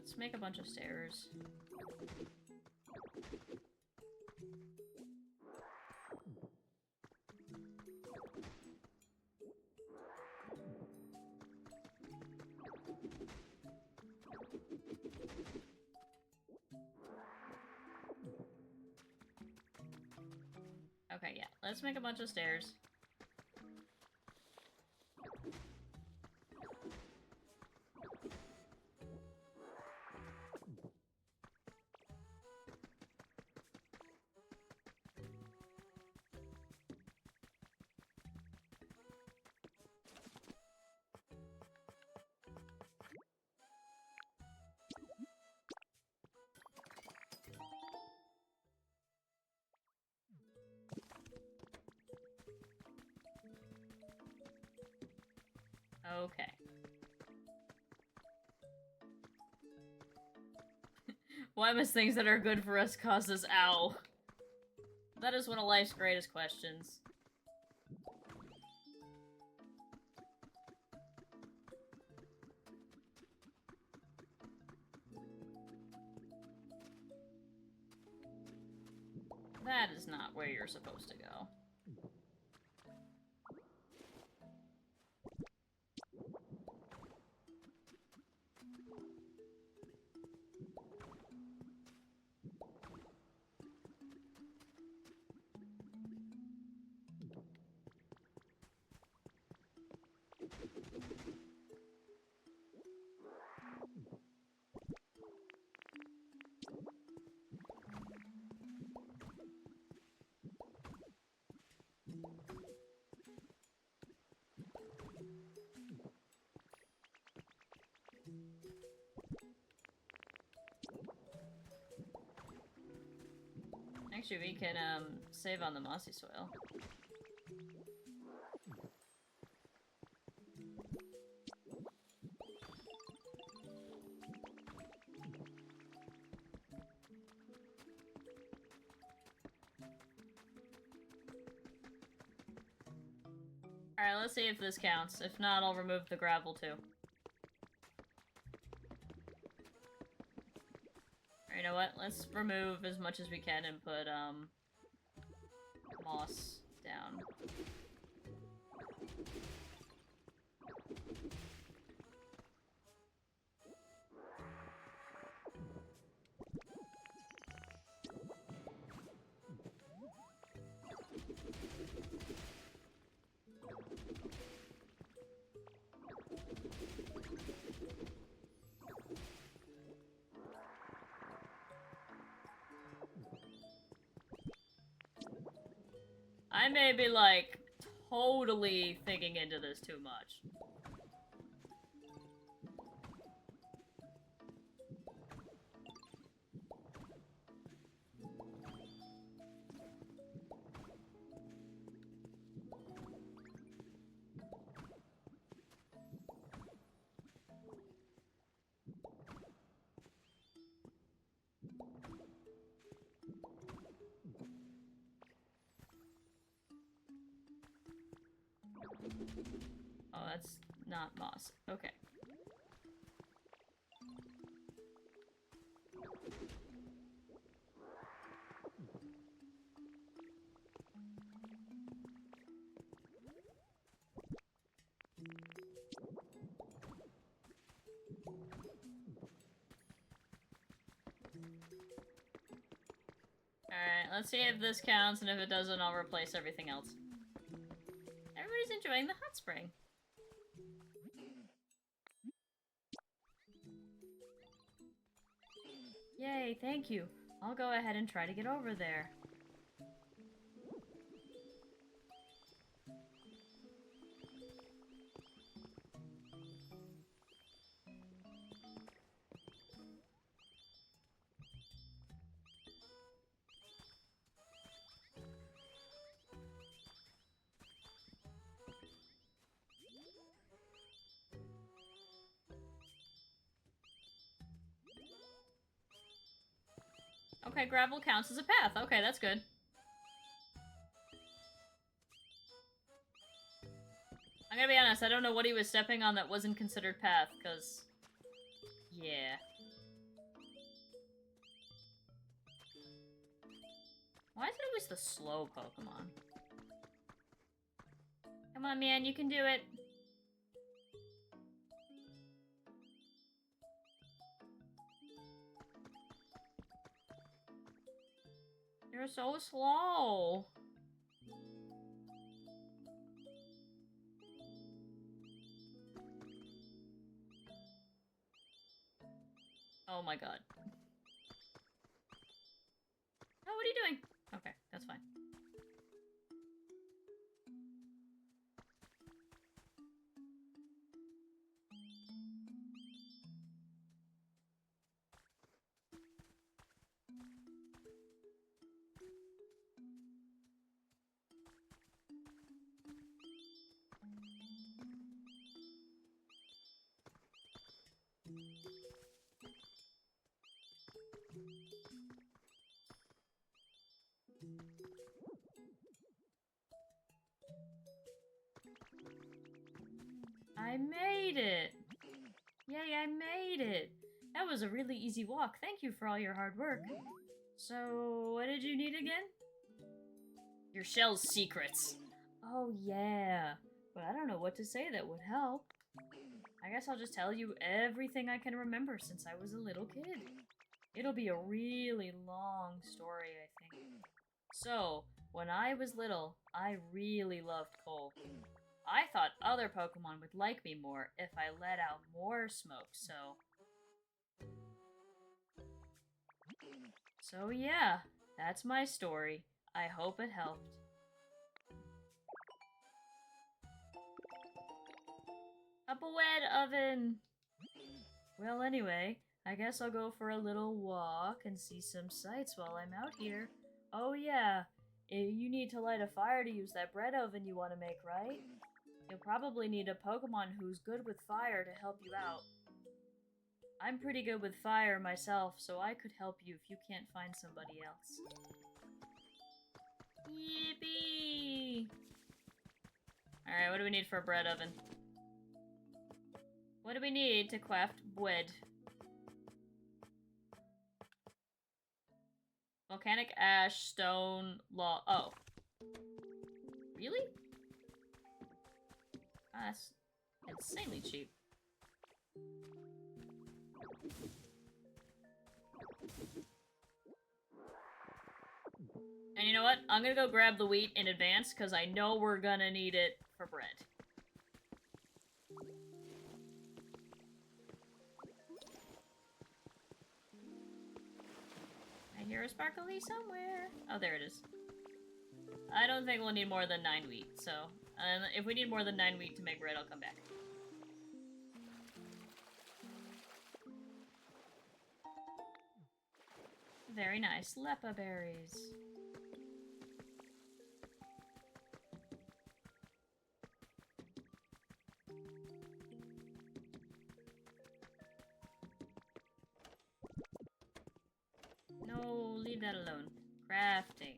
let's make a bunch of stairs. Okay, yeah, let's make a bunch of stairs. Okay. Why must things that are good for us cause us ow? That is one of life's greatest questions. That is not where you're supposed to go. Actually, we can, save on the mossy soil. Alright, let's see if this counts. If not, I'll remove the gravel too. Alright, you know what? Let's remove as much as we can and put, moss down. I may be, like, totally thinking into this too much. Oh, that's not moss. Okay. Alright, let's see if this counts, and if it doesn't, I'll replace everything else. Everybody's enjoying the hot spring. Yay, thank you. I'll go ahead and try to get over there. Okay, gravel counts as a path. Okay, that's good. I'm gonna be honest, I don't know what he was stepping on that wasn't considered path, because... yeah. Why is it always the slow Pokemon? Come on, man, you can do it. You're so slow. Oh my god. Oh, what are you doing? Okay, that's fine. I made it! Yay, I made it! That was a really easy walk. Thank you for all your hard work. So, what did you need again? Your shell's secrets. Oh, yeah. But I don't know what to say that would help. I guess I'll just tell you everything I can remember since I was a little kid. It'll be a really long story, I think. So, when I was little, I really loved coal. I thought other Pokemon would like me more if I let out more smoke, So yeah, that's my story. I hope it helped. Up a wet oven! Well, anyway, I guess I'll go for a little walk and see some sights while I'm out here. Oh yeah, you need to light a fire to use that bread oven you want to make, right? You'll probably need a Pokemon who's good with fire to help you out. I'm pretty good with fire myself, so I could help you if you can't find somebody else. Yippee! Alright, what do we need for a bread oven? What do we need to craft bread? Volcanic ash, stone, log. Oh. Really? That's insanely cheap. And you know what? I'm gonna go grab the wheat in advance, because I know we're gonna need it for bread. I hear a sparkly somewhere. Oh, there it is. I don't think we'll need more than 9 wheat, so... if we need more than 9 wheat to make bread, I'll come back. Very nice. Lepa berries. No, leave that alone. Crafting.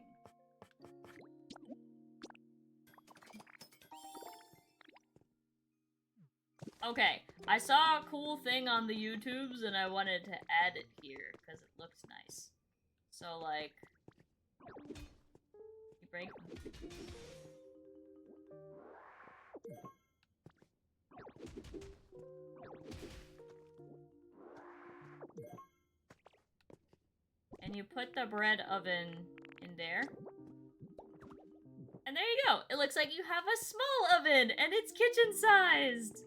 Okay, I saw a cool thing on the YouTubes and I wanted to add it here because it looks nice. So, like, you break them. And you put the bread oven in there. And there you go! It looks like you have a small oven and it's kitchen-sized!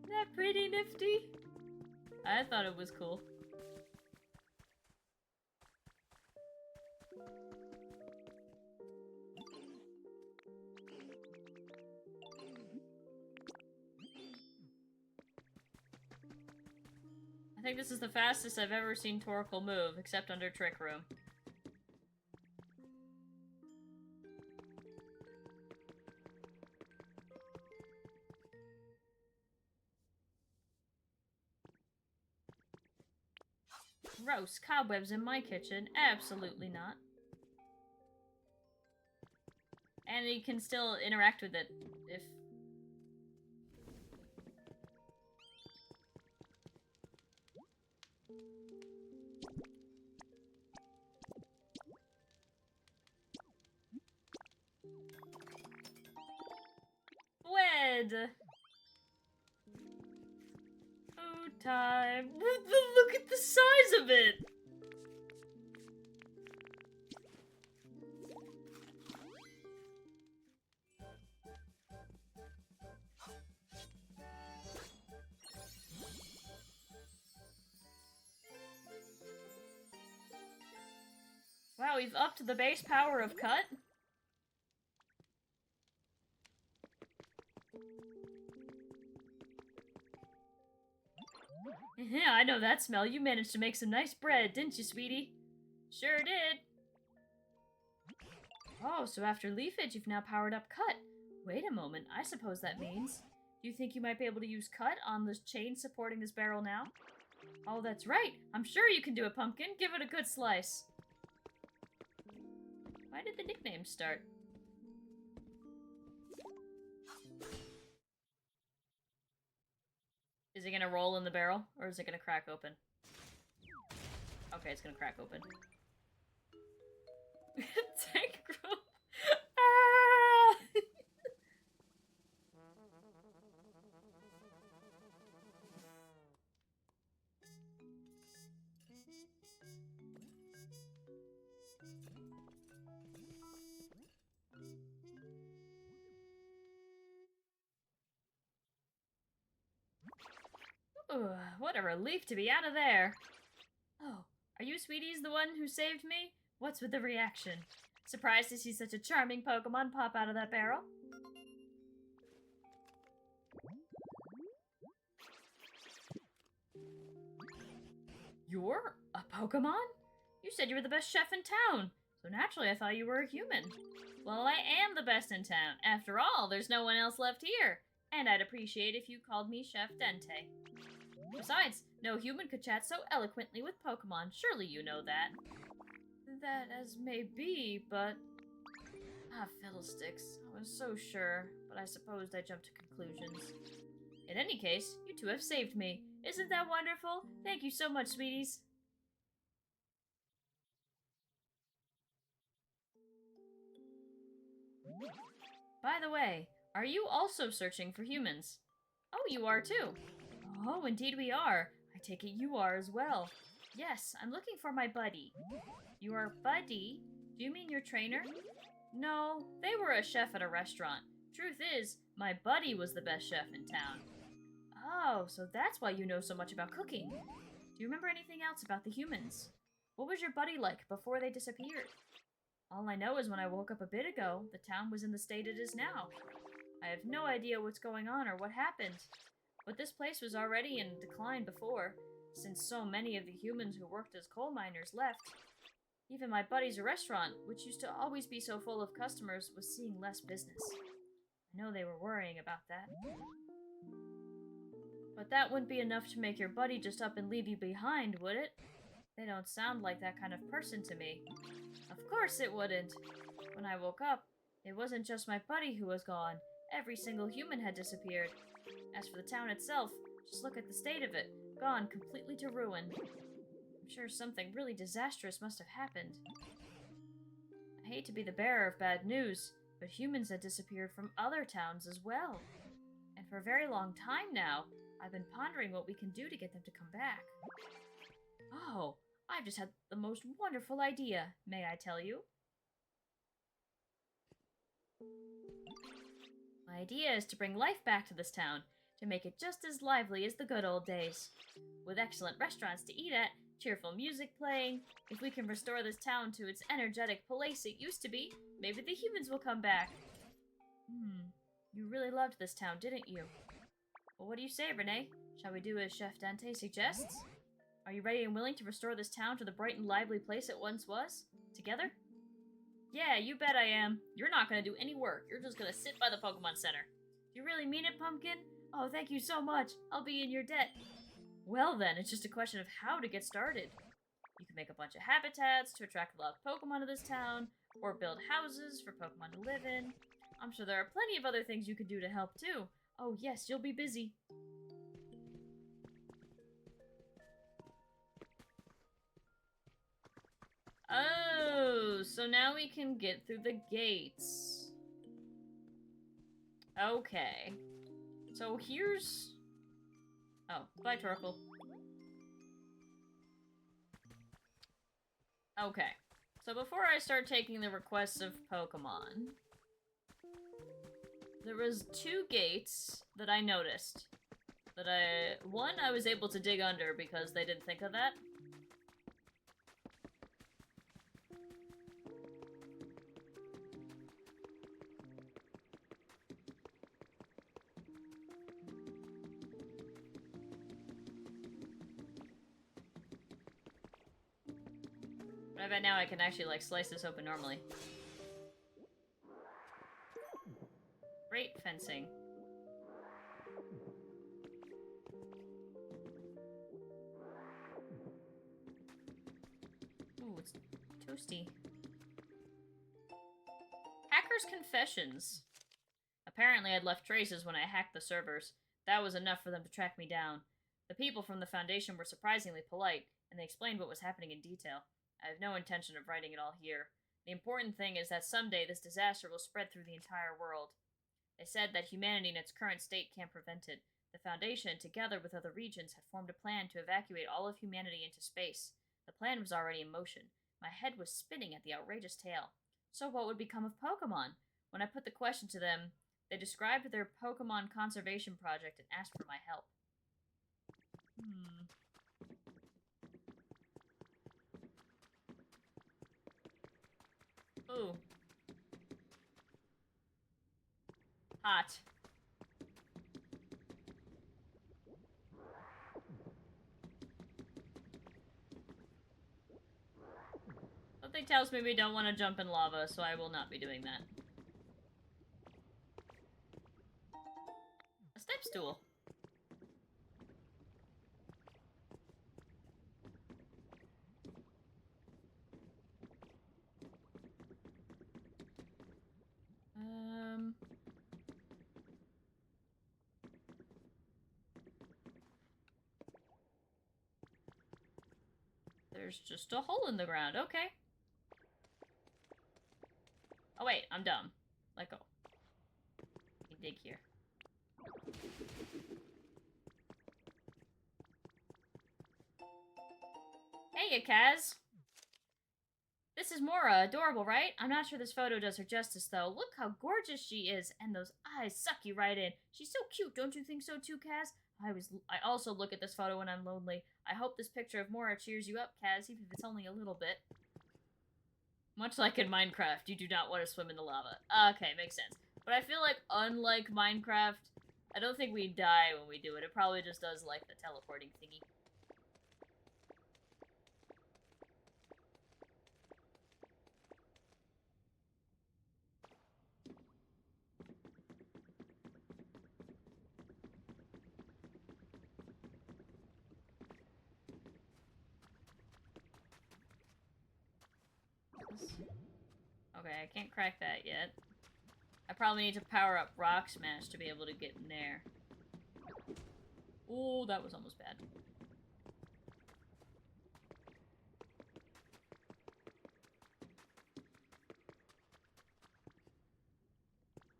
Isn't that pretty nifty? I thought it was cool. I think this is the fastest I've ever seen Torkoal move, except under Trick Room. Gross, cobwebs in my kitchen. Absolutely not. And you can still interact with it if... bed. Food time. Look at the size of it! Wow, we've upped the base power of Cut? Yeah, I know that smell. You managed to make some nice bread, didn't you, sweetie? Sure did. Oh, so after leafage, you've now powered up Cut. Wait a moment, I suppose that means... Do you think you might be able to use Cut on the chain supporting this barrel now? Oh, that's right. I'm sure you can do it, Pumpkin. Give it a good slice. Why did the nickname start? Is it gonna roll in the barrel, or is it gonna crack open? Okay, it's gonna crack open. Tank group. Ah! Ugh, what a relief to be out of there. Oh, are you Sweeties the one who saved me? What's with the reaction? Surprised to see such a charming Pokemon pop out of that barrel? You're a Pokemon? You said you were the best chef in town, so naturally I thought you were a human. Well, I am the best in town. After all, there's no one else left here. And I'd appreciate if you called me Chef Dente. Besides, no human could chat so eloquently with Pokemon. Surely you know that. That as may be, but... Ah, fiddlesticks. I was so sure, but I supposed I jumped to conclusions. In any case, you two have saved me. Isn't that wonderful? Thank you so much, sweeties. By the way, are you also searching for humans? Oh, you are too. Oh, indeed we are. I take it you are as well. Yes, I'm looking for my buddy. Your buddy? Do you mean your trainer? No, they were a chef at a restaurant. Truth is, my buddy was the best chef in town. Oh, so that's why you know so much about cooking. Do you remember anything else about the humans? What was your buddy like before they disappeared? All I know is when I woke up a bit ago, the town was in the state it is now. I have no idea what's going on or what happened. But this place was already in decline before, since so many of the humans who worked as coal miners left. Even my buddy's restaurant, which used to always be so full of customers, was seeing less business. I know they were worrying about that. But that wouldn't be enough to make your buddy just up and leave you behind, would it? They don't sound like that kind of person to me. Of course it wouldn't. When I woke up, it wasn't just my buddy who was gone. Every single human had disappeared. As for the town itself, just look at the state of it. Gone completely to ruin. I'm sure something really disastrous must have happened. I hate to be the bearer of bad news, but humans had disappeared from other towns as well. And for a very long time now, I've been pondering what we can do to get them to come back. Oh, I've just had the most wonderful idea, may I tell you? My idea is to bring life back to this town, to make it just as lively as the good old days. With excellent restaurants to eat at, cheerful music playing, if we can restore this town to its energetic place it used to be, maybe the humans will come back. You really loved this town, didn't you? Well, what do you say, Renee? Shall we do as Chef Dante suggests? Are you ready and willing to restore this town to the bright and lively place it once was? Together? Yeah, you bet I am. You're not gonna do any work. You're just gonna sit by the Pokemon Center. Do you really mean it, Pumpkin? Oh, thank you so much. I'll be in your debt. Well then, it's just a question of how to get started. You can make a bunch of habitats to attract a lot of Pokemon to this town, or build houses for Pokemon to live in. I'm sure there are plenty of other things you could do to help too. Oh yes, you'll be busy. Oh, so now we can get through the gates. Okay. So here's... Oh, bye, Torkoal. Okay. So before I start taking the requests of Pokemon, there was 2 gates that I noticed. One, I was able to dig under because they didn't think of that. But I bet now I can actually, like, slice this open normally. Great fencing. Ooh, it's toasty. Hacker's confessions. Apparently I'd left traces when I hacked the servers. That was enough for them to track me down. The people from the Foundation were surprisingly polite, and they explained what was happening in detail. I have no intention of writing it all here. The important thing is that someday this disaster will spread through the entire world. They said that humanity in its current state can't prevent it. The Foundation, together with other regions, had formed a plan to evacuate all of humanity into space. The plan was already in motion. My head was spinning at the outrageous tale. So what would become of Pokemon? When I put the question to them, they described their Pokemon conservation project and asked for my help. Ooh. Hot. Something tells me we don't want to jump in lava, so I will not be doing that. A step stool. There's just a hole in the ground. Okay. Oh wait, I'm dumb. Let go. Let me dig here. Hey, Kaz. This is Mora. Adorable, right? I'm not sure this photo does her justice, though. Look how gorgeous she is, and those eyes suck you right in. She's so cute, don't you think so too, Kaz? I also look at this photo when I'm lonely. I hope this picture of Mora cheers you up, Kaz, even if it's only a little bit. Much like in Minecraft, you do not want to swim in the lava. Okay, makes sense. But I feel like, unlike Minecraft, I don't think we die when we do it. It probably just does, like, the teleporting thingy. Okay, I can't crack that yet. I probably need to power up Rock Smash to be able to get in there. Ooh, that was almost bad.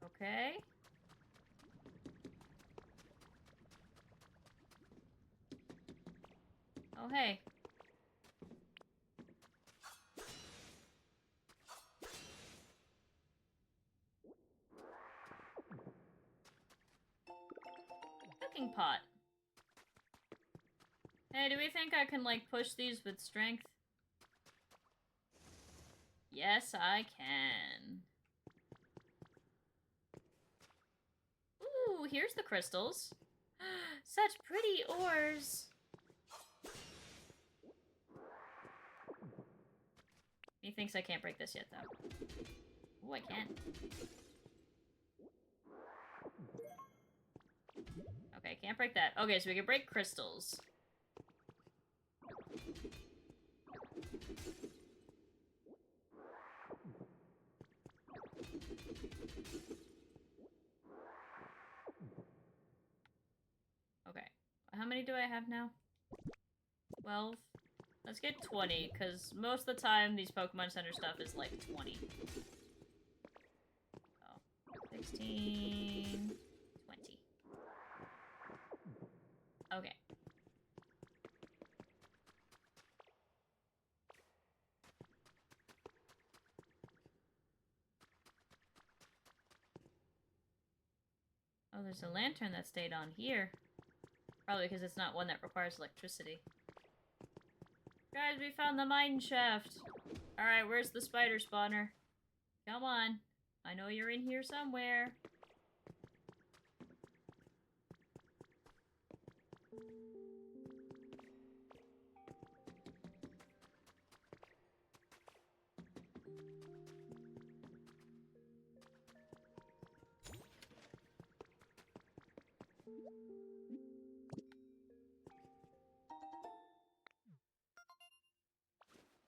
Okay. Oh, hey. Cooking pot. Hey, do we think I can, like, push these with strength? Yes, I can. Ooh, here's the crystals. Such pretty ores. He thinks I can't break this yet, though. Ooh, I can. Okay, can't break that. Okay, so we can break crystals. Okay. How many do I have now? 12? Let's get 20, because most of the time these Pokemon Center stuff is like 20. Oh. 16... 20. Oh, there's a lantern that stayed on here. Probably because it's not one that requires electricity. Guys, we found the mine shaft. Alright, where's the spider spawner? Come on. I know you're in here somewhere.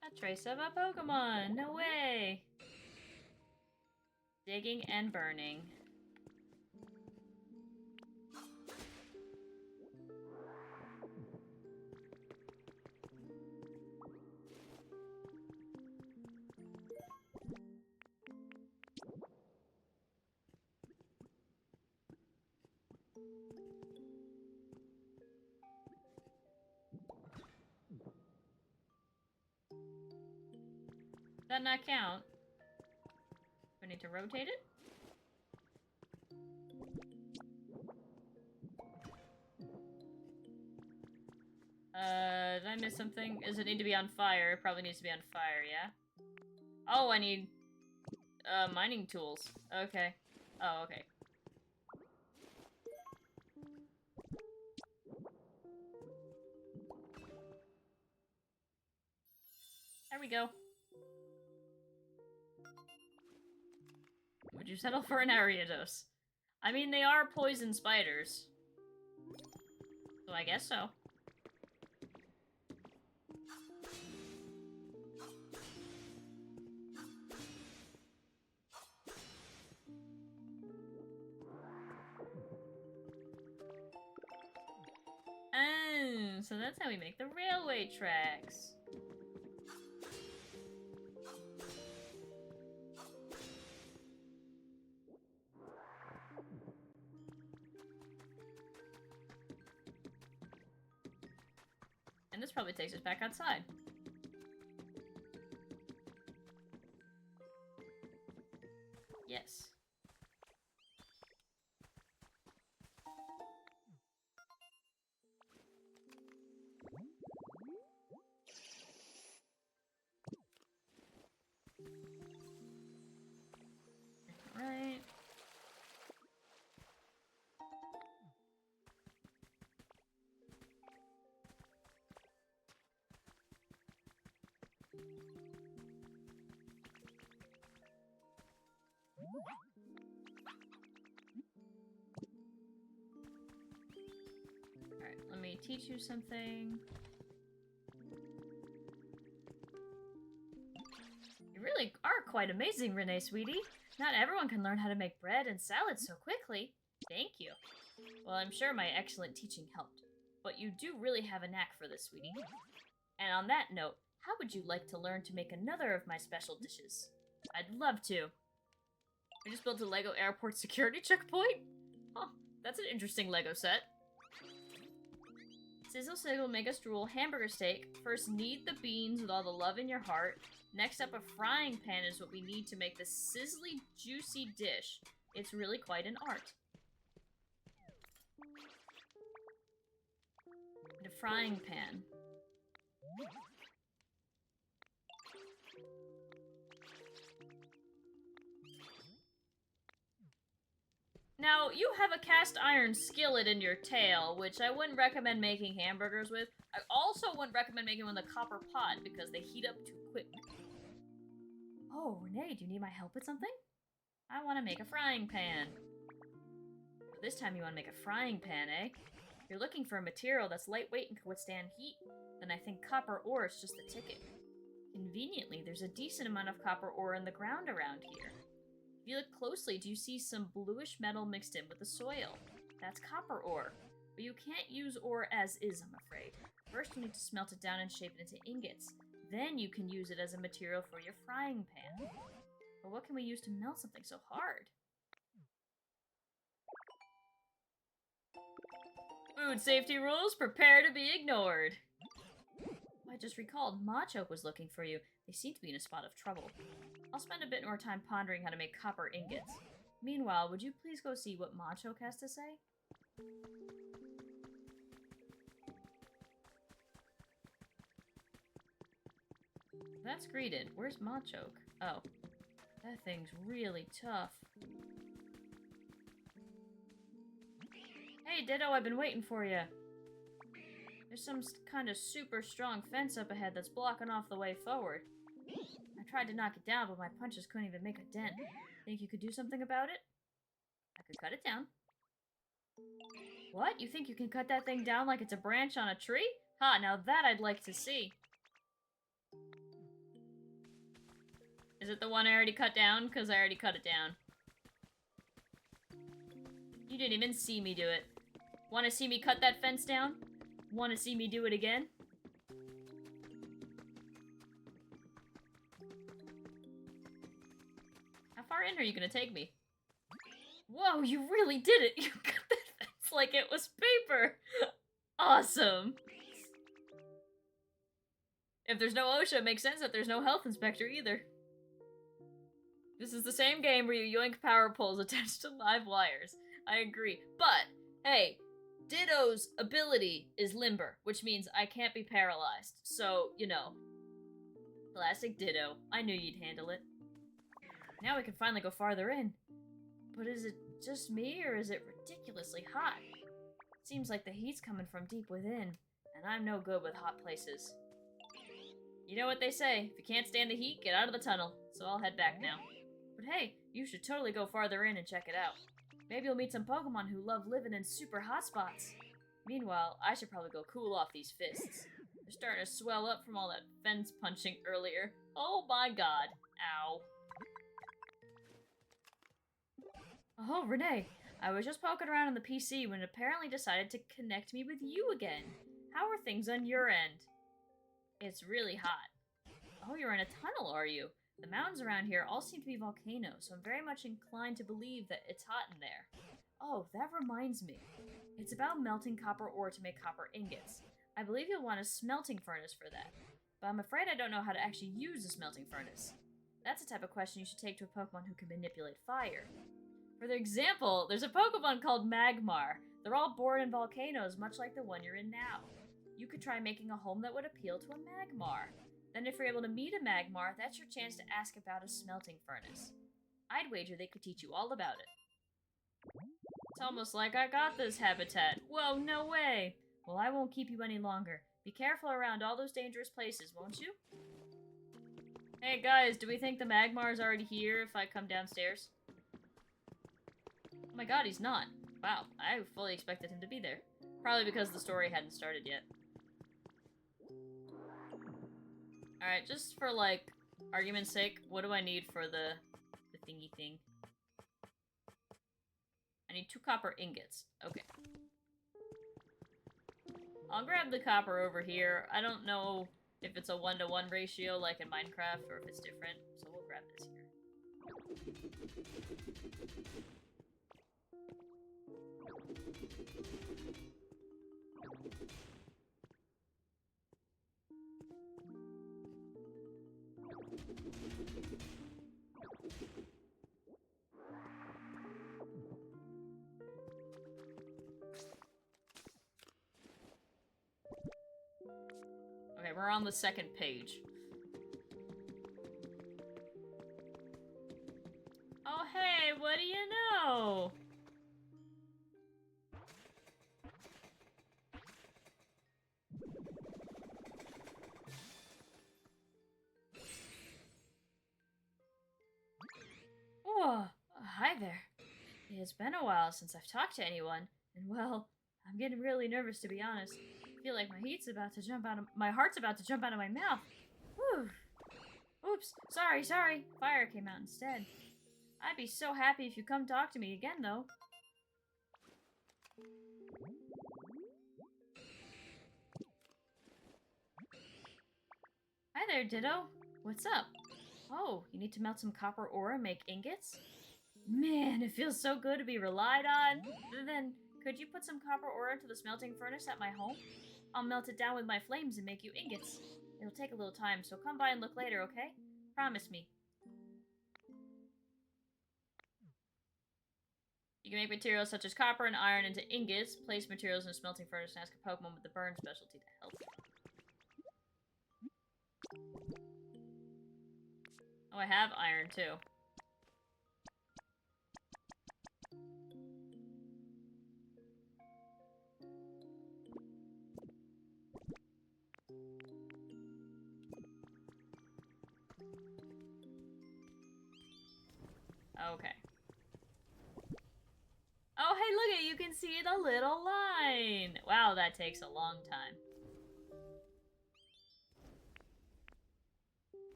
A trace of a Pokemon! No way! Digging and burning. Does that not count? Do I need to rotate it? Did I miss something? Does it need to be on fire? It probably needs to be on fire, yeah? Oh, I need, mining tools. Okay. Oh, okay. There we go. Would you settle for an Ariados? I mean, they are poison spiders. So I guess so. Oh, so that's how we make the railway tracks. And this probably takes us back outside. Yes. Right. Alright, let me teach you something. You really are quite amazing, Renee, sweetie. Not everyone can learn how to make bread and salad so quickly. Thank you. Well, I'm sure my excellent teaching helped. But you do really have a knack for this, sweetie. And on that note, how would you like to learn to make another of my special dishes? I'd love to. I just built a Lego airport security checkpoint? Huh, that's an interesting Lego set. Sizzle Sizzle Mega Drool Hamburger Steak. First, knead the beans with all the love in your heart. Next up, a frying pan is what we need to make this sizzly, juicy dish. It's really quite an art. The frying pan. Now, you have a cast iron skillet in your tail, which I wouldn't recommend making hamburgers with. I also wouldn't recommend making them in the copper pot because they heat up too quick. Oh, Renee, do you need my help with something? I want to make a frying pan. But this time you want to make a frying pan, eh? If you're looking for a material that's lightweight and can withstand heat, then I think copper ore is just the ticket. Conveniently, there's a decent amount of copper ore in the ground around here. If you look closely, do you see some bluish metal mixed in with the soil? That's copper ore. But you can't use ore as is, I'm afraid. First, you need to smelt it down and shape it into ingots. Then you can use it as a material for your frying pan. But what can we use to melt something so hard? Food safety rules, prepare to be ignored. I just recalled, Machoke was looking for you. They seem to be in a spot of trouble. I'll spend a bit more time pondering how to make copper ingots. Meanwhile, would you please go see what Machoke has to say? That's greeted. Where's Machoke? Oh. That thing's really tough. Hey, Ditto, I've been waiting for you. There's some kind of super strong fence up ahead that's blocking off the way forward. I tried to knock it down, but my punches couldn't even make a dent. Think you could do something about it? I could cut it down. What? You think you can cut that thing down like it's a branch on a tree? Ha, now that I'd like to see. Is it the one I already cut down? Because I already cut it down. You didn't even see me do it. Want to see me cut that fence down? Want to see me do it again? How far in are you gonna take me? Whoa, you really did it! You cut that fence like it was paper! Awesome! If there's no OSHA, it makes sense that there's no health inspector either. This is the same game where you yoink power poles attached to live wires. I agree. But, hey, Ditto's ability is limber, which means I can't be paralyzed. So, you know. Classic Ditto. I knew you'd handle it. Now we can finally go farther in. But is it just me, or is it ridiculously hot? Seems like the heat's coming from deep within, and I'm no good with hot places. You know what they say, if you can't stand the heat, get out of the tunnel. So I'll head back now. But hey, you should totally go farther in and check it out. Maybe you'll meet some Pokemon who love living in super hot spots. Meanwhile, I should probably go cool off these fists. They're starting to swell up from all that fence punching earlier. Oh my god. Ow. Oh, Renee. I was just poking around on the PC when it apparently decided to connect me with you again. How are things on your end? It's really hot. Oh, you're in a tunnel, are you? The mountains around here all seem to be volcanoes, so I'm very much inclined to believe that it's hot in there. Oh, that reminds me. It's about melting copper ore to make copper ingots. I believe you'll want a smelting furnace for that. But I'm afraid I don't know how to actually use a smelting furnace. That's the type of question you should take to a Pokemon who can manipulate fire. For example, there's a Pokemon called Magmar. They're all born in volcanoes, much like the one you're in now. You could try making a home that would appeal to a Magmar. Then if you're able to meet a Magmar, that's your chance to ask about a smelting furnace. I'd wager they could teach you all about it. It's almost like I got this habitat. Whoa, no way! Well, I won't keep you any longer. Be careful around all those dangerous places, won't you? Hey guys, do we think the Magmar's already here if I come downstairs? Oh my god, he's not. Wow, I fully expected him to be there. Probably because the story hadn't started yet. Alright, just for, like, argument's sake, what do I need for the thingy thing? I need 2 copper ingots. Okay. I'll grab the copper over here. I don't know if it's a 1-to-1 ratio like in Minecraft or if it's different, so we'll grab this here. Okay, we're on the second page. Oh hey, what do you know? Oh, hi there. It's been a while since I've talked to anyone, and well, I'm getting really nervous to be honest. I feel like my heart's about to jump out of my mouth. Whew. Oops, sorry. Fire came out instead. I'd be so happy if you come talk to me again, though. Hi there, Ditto. What's up? Oh, you need to melt some copper ore and make ingots? Man, it feels so good to be relied on. Then, could you put some copper ore into the smelting furnace at my home? I'll melt it down with my flames and make you ingots. It'll take a little time, so come by and look later, okay? Promise me. You can make materials such as copper and iron into ingots, place materials in a smelting furnace, and ask a Pokemon with the burn specialty to help you. Oh, I have iron, too. Okay. Oh, hey, look at you can see the little line. Wow, that takes a long time.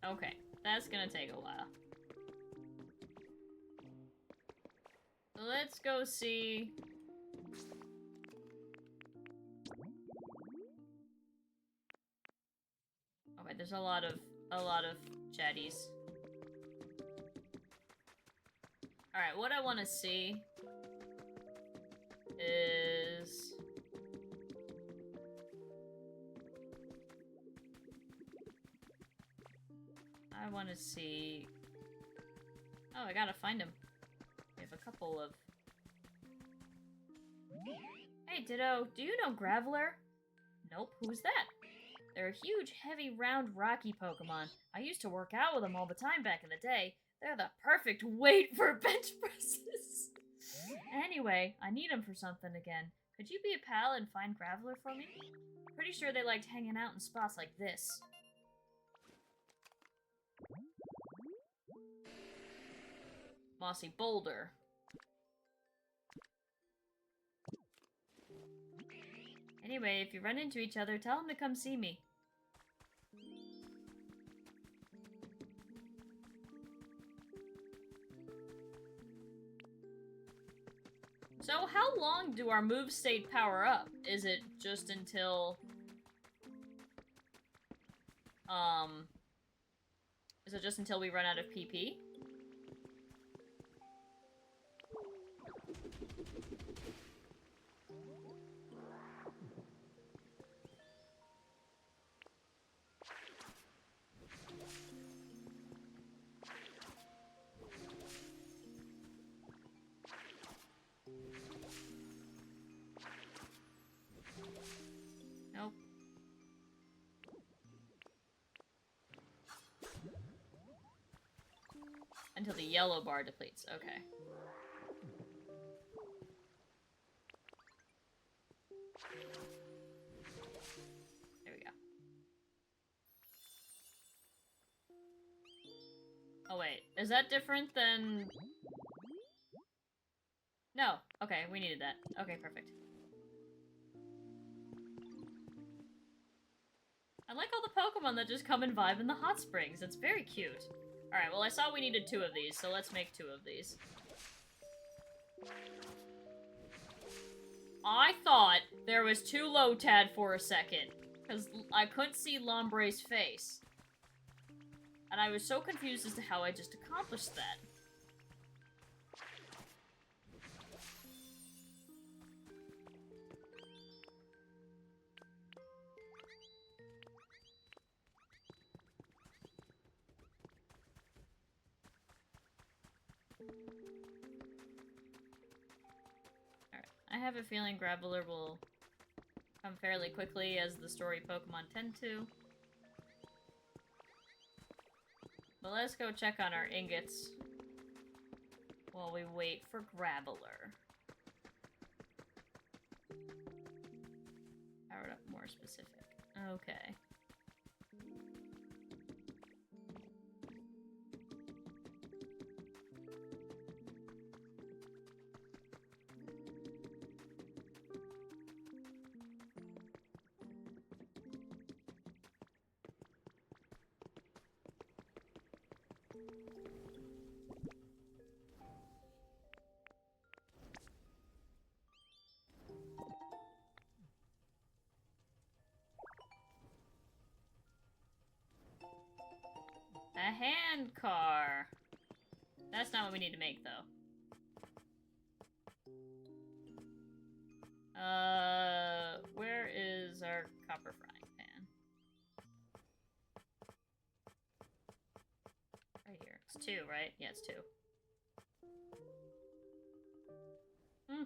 Okay, that's gonna take a while. So let's go see. Okay, there's a lot of chatties. Alright, what I want to see is... I want to see... Oh, I gotta find him. We have a couple of... Hey, Ditto, do you know Graveler? Nope, who's that? They're a huge, heavy, round, rocky Pokemon. I used to work out with them all the time back in the day. They're the perfect weight for bench presses. Anyway, I need them for something again. Could you be a pal and find Graveler for me? Pretty sure they liked hanging out in spots like this. Mossy Boulder. Anyway, if you run into each other, tell them to come see me. So how long do our move state power up? Is it just until... Is it just until we run out of PP? Nope. Until the yellow bar depletes. Okay. There we go. Oh wait, is that different than... No. Okay, we needed that. Okay, perfect. I like all the Pokemon that just come and vibe in the hot springs. It's very cute. Alright, well I saw we needed 2 of these, so let's make 2 of these. I thought there was 2 Lotad for a second, because I couldn't see Lombre's face. And I was so confused as to how I just accomplished that. Alright, I have a feeling Graveler will come fairly quickly, as the story Pokemon tend to. But let's go check on our ingots while we wait for Graveler. Powered up more specific. Okay. A hand car. That's not what we need to make, though. Where is our copper frying pan? It's 2, right? Yeah, it's 2. Hmm.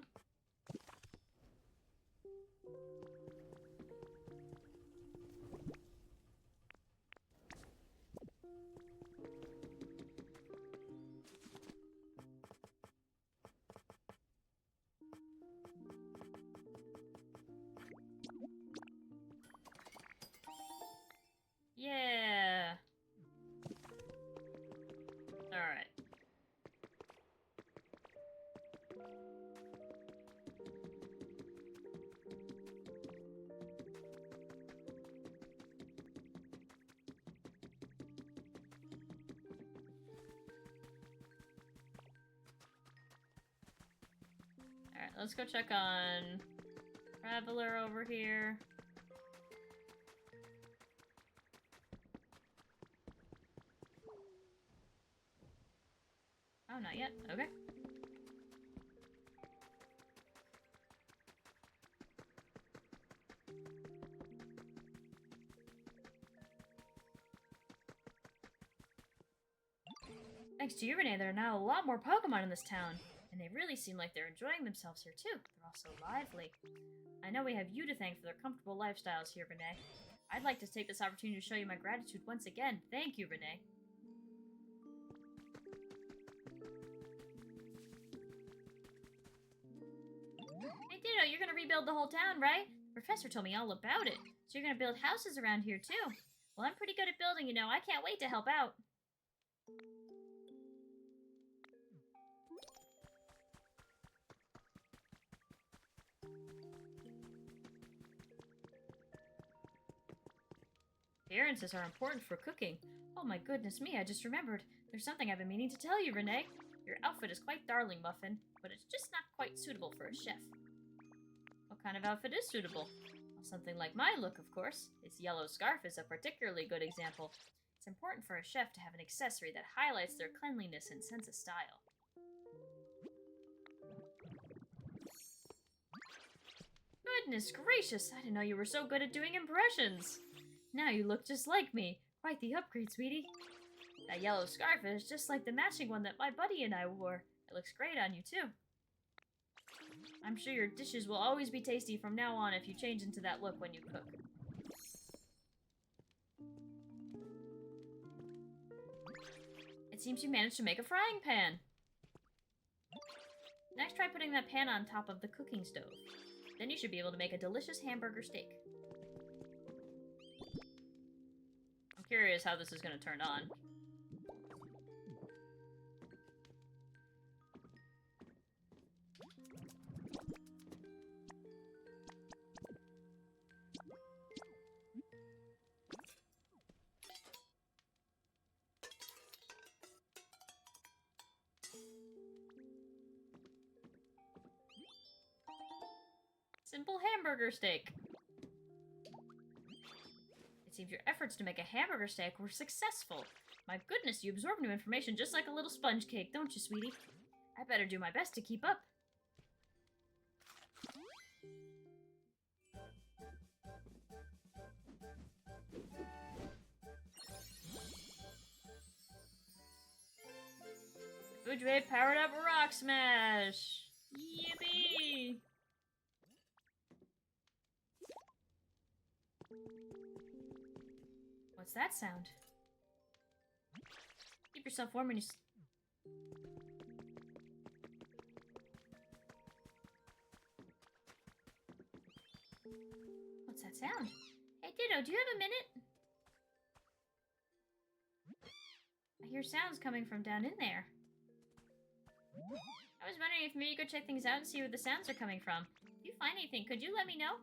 Yeah. Alright. Alright, let's go check on Traveler over here. Oh, not yet. Okay. Thanks to you, Renee, there are now a lot more Pokemon in this town. And they really seem like they're enjoying themselves here, too. They're all so lively. I know we have you to thank for their comfortable lifestyles here, Renee. I'd like to take this opportunity to show you my gratitude once again. Thank you, Renee. Hey, Ditto, you're gonna rebuild the whole town, right? The professor told me all about it. So you're gonna build houses around here, too. Well, I'm pretty good at building, you know. I can't wait to help out. Appearances are important for cooking. Oh my goodness me, I just remembered. There's something I've been meaning to tell you, Renee. Your outfit is quite darling, Muffin, but it's just not quite suitable for a chef. What kind of outfit is suitable? Well, something like my look, of course. This yellow scarf is a particularly good example. It's important for a chef to have an accessory that highlights their cleanliness and sense of style. Goodness gracious, I didn't know you were so good at doing impressions. Now you look just like me. Quite the upgrade, sweetie. That yellow scarf is just like the matching one that my buddy and I wore. It looks great on you, too. I'm sure your dishes will always be tasty from now on if you change into that look when you cook. It seems you managed to make a frying pan. Next, try putting that pan on top of the cooking stove. Then you should be able to make a delicious hamburger steak. I'm curious how this is going to turn on. Simple hamburger steak. It seems your efforts to make a hamburger steak were successful. My goodness, you absorb new information just like a little sponge cake, don't you, sweetie? I better do my best to keep up. Food Wave powered up Rock Smash! Yippee! What's that sound? Keep yourself warm when you... What's that sound? Hey, Ditto, do you have a minute? I hear sounds coming from down in there. I was wondering if maybe you could check things out and see where the sounds are coming from. If you find anything, could you let me know?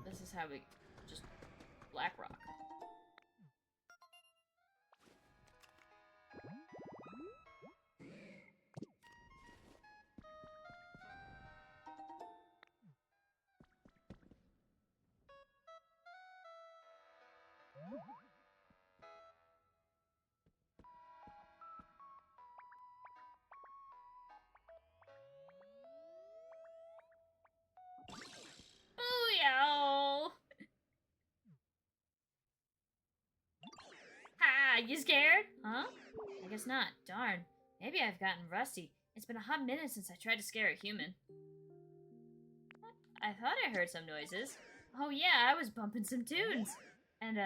This is how we just black rock. You scared? Huh? I guess not. Darn. Maybe I've gotten rusty. It's been a hot minute since I tried to scare a human. I thought I heard some noises. Oh yeah, I was bumping some tunes. And,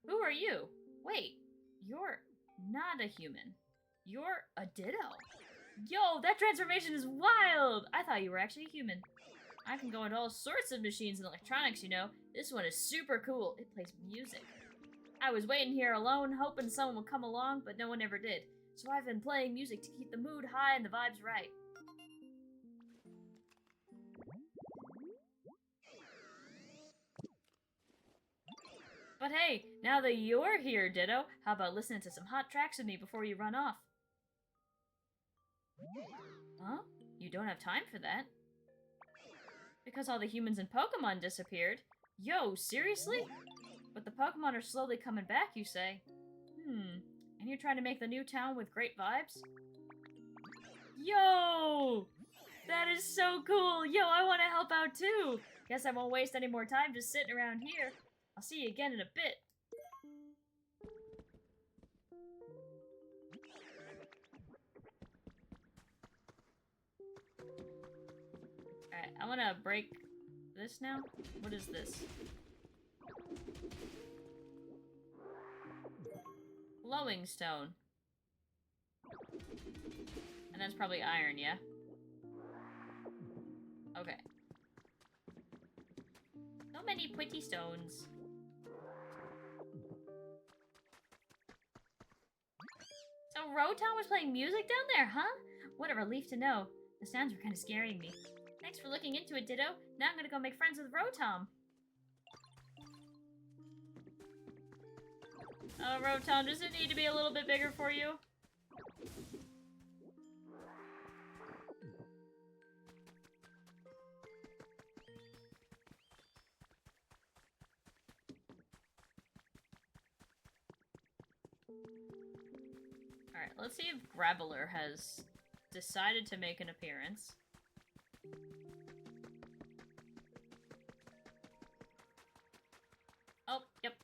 who are you? Wait, you're not a human. You're a ditto. Yo, that transformation is wild! I thought you were actually a human. I can go into all sorts of machines and electronics, you know. This one is super cool. It plays music. I was waiting here alone, hoping someone would come along, but no one ever did. So I've been playing music to keep the mood high and the vibes right. But hey, now that you're here, Ditto, how about listening to some hot tracks with me before you run off? Huh? You don't have time for that? Because all the humans and Pokemon disappeared? Yo, seriously? But the Pokemon are slowly coming back, you say? And you're trying to make the new town with great vibes? Yo! That is so cool! Yo, I want to help out too! Guess I won't waste any more time just sitting around here. I'll see you again in a bit. Alright, I want to break this now. What is this? Glowing stone. And that's probably iron, yeah? Okay. So many pretty stones. So Rotom was playing music down there, huh? What a relief to know. The sounds were kind of scaring me. Thanks for looking into it, Ditto. Now I'm gonna go make friends with Rotom. Oh, Rotom, does it need to be a little bit bigger for you? Alright, let's see if Graveler has decided to make an appearance. Oh, yep.